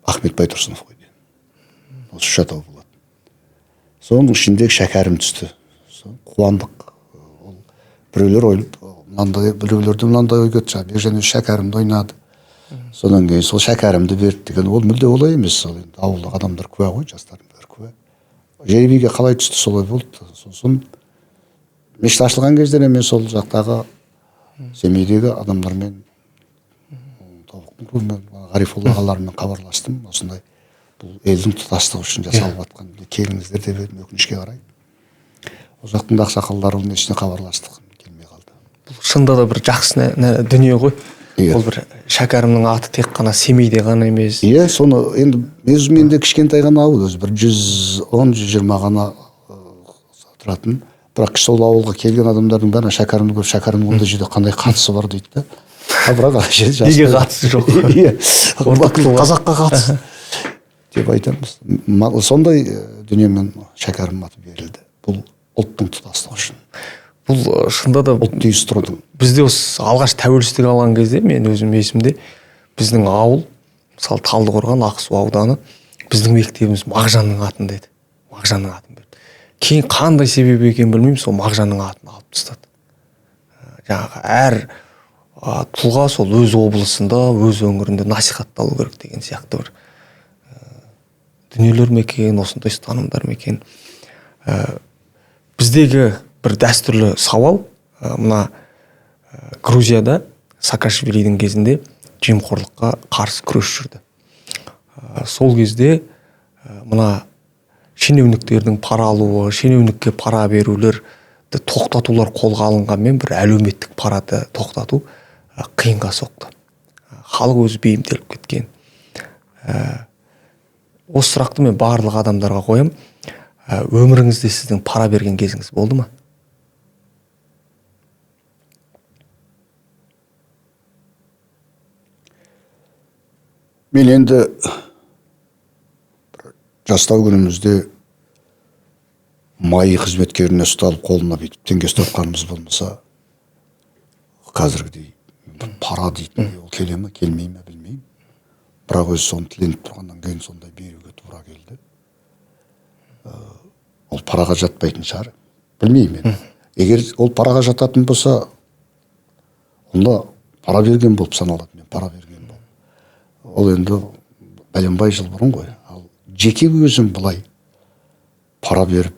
Ахмет Байтұрсынов қой. Осы 3 атау болады. Соның ішіндегі Шәкәрім түсті. Қуандық. Біреулер ойлып, біреулерді мынандай ой кетті, Бекжан Шәкәрімді ойнады. Содан кейін сол Шәкәрімді берді деген, ол мүлде олай емес. Ауылдық адамдар куә ғой, жастардың бәрі куә. Жеребеге қалай түсті, солай болды. Сосын мешіт ашылған кезде мен сол жақтағы Семейдегі адамдармен, тобықтың көбімен, Ғарифолла ағаларымен хабарластым. Осындай бұл елдің тұтастығы үшін жасалып жатқан, келіңіздер деп едім, өкінішке қарай. Ол жақтың да ақсақалдары несіне хабарластық, келмей қалды. Бұл шында да бір жақсы дүние ғой. Ол бір Шәкәрімнің аты тек қана Семейде ғана емес. Иә, соны енді менде кішкентай ғана ауыл, өзі бір 110-120 ғана тұратын. Бірақ сол ауылға келген адамдардың бәрі Шәкәрімді көріп, Шәкәрімнің ондай жерде қандай қатысы бар дейді да. Бірақ неге қатысы жоқ? Иә, қазаққа қатысы деп айтамыз. Сондай дүниемен Шәкәрім аты берілді. Бұл ұлттың тұтастығы үшін. Бұл шында да ұлт түйістірдің. Бізде осы алғаш тәуелсіздік алған кезде мен өзім есімде біздің ауыл, мысалы Талдықорған, Ақсу ауданы, біздің мектебіміз Мағжанның атында еді. Мағжанның атын берді. Кейін қандай себеп екенін білмеймін, сол Мағжанның атын алып тастады. Жаңағы әр тұлға сол өз облысында, өз өңірінде насихатталу керек деген сияқты бір дүниелер ме екен, осындай ұстанымдар ма екен. Біздегі бір дәстүрлі сауал, мына Грузияда Саакашвилидің кезінде жемқорлыққа қарсы күрес жүрді. Сол кезде мына шенеуніктердің пара алуы, шенеунікке пара берулерді тоқтатулар қолға алынғанмен бір әлеуметтік парады тоқтату қиынға соқты. Халық өзі бейімделіп кеткен. Осы сұрақты мен барлық адамдарға қоям. Өміріңізде сіздің пара берген кезіңіз болды ма? Мен енді жастау күнімізде майы қызметкеріне ұсталып, қолына бүйтіп теңге ұстатқанымыз болмаса, қазіргідей пара дейтін ол келе ме, келмей ме білмеймін. бірақ өзі соны тіленіп тұрғаннан кейін сондай беруге тура келді. Ол параға жатпайтын шығар, білмеймін мен. Егер ол параға жататын болса, онда пара берген болып саналады, мен пара берген болып. Ол енді бәленбай жыл бұрын ғой. Ал жеке өзім былай пара беріп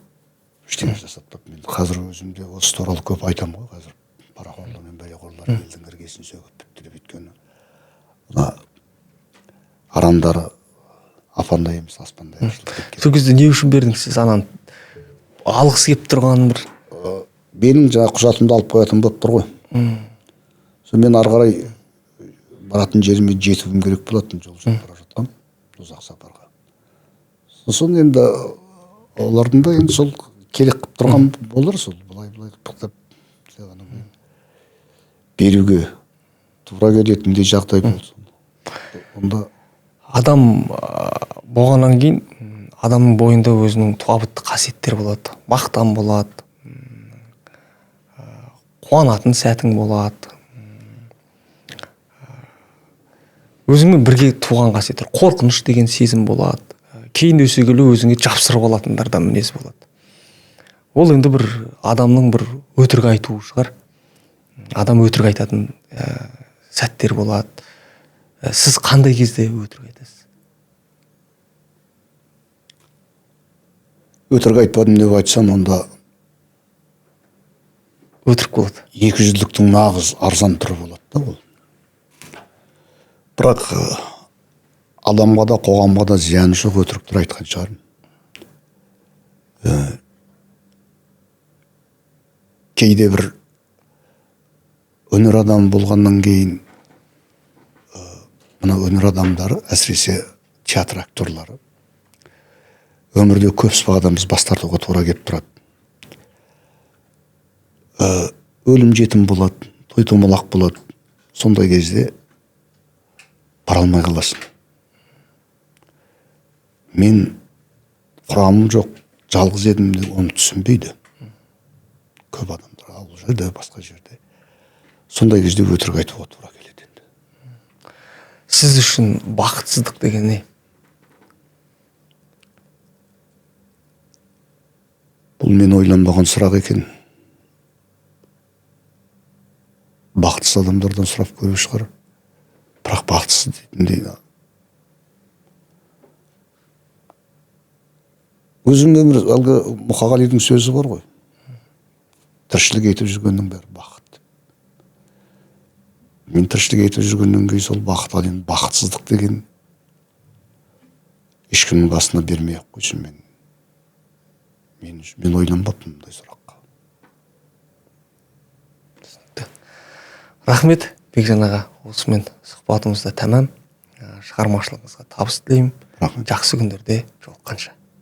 ештеңе жасап, мен қазір өзімде осы туралы көп айтам ғой, қазір парақорлар мен бәлеқорлар елдің іргесін сөгіп бүттіріп өйткені мына арандары апандай емес аспандай ашылып кеткен. Сол кезде не үшін бердіңіз сіз ананы? Алғысы келіп тұрған бір Менің жаңа құжатымды алып қоятын болып тұр ғой. Сол мен ары қарай баратын жеріме жетуім керек болатын, жол жүріп бара жатқам ұзақ сапарға. Сосын енді олардың да енді сол керек қылып тұрған болар, сол былай тоқтап беруге тура келетіндей жағдай болды. Онда адам болғаннан кейін адамның бойында өзінің туабытты қасиеттер болады, мақтан болады, қуанатын сәтің болады, өзіңмен бірге туған қасиеттер, қорқыныш деген сезім болады, кейін өсе келе өзіңе жапсырып алатындардан мінез болады. Ол енді бір адамның бір өтірік айтуы шығар. Адам өтірік айтатын сәттер болады. Сіз қандай кезде өтірік айтасыз? өтірік айтпадым деп айтсам, онда Өтірік болады. екіжүзділіктің нағыз арзан түрі болады да ол. Бірақ адамға да қоғамға да зияны жоқ өтіріктер айтқан шығармын. Кейде бір өнер адам болғаннан кейін мына өнер адамдары, әсіресе театр актерлары, өмірде көп сыбағадан біз бас тартуға тура келіп тұрады. Өлім жетім болады, той томалақ болады. Сондай кезде бара алмай қаласың. Мен құрамым жоқ, жалғыз едім де оны түсінбейді. Көп адамдар ауыл жерде, басқа жерде. Сондай кезде өтірік айтуға тура келеді енді. Сіз үшін бақытсыздық деген не? Бұл мен ойланбаған сұрақ екен. Бақытсыз адамдардан сұрап көру шығар. Бірақ бақытсыз дейтіндей. Өзім өмір, әлгі Мұқағалидың сөзі бар ғой. Тіршілік етіп жүргеннің бәрі бақыт. Мен тіршілік етіп жүргеннен кейін сол бақыт алайын. Бақытсыздық деген ешкімнің басына бермей ақ қойсын мен. Мен ойланбаппын мұндай сұраққа. Рахмет, Бекжан аға. Осымен сұхбатымызда тәмам. Шығармашылығыңызға табыс тілеймін. Рахмет. Жақсы күндерде жолыққанша.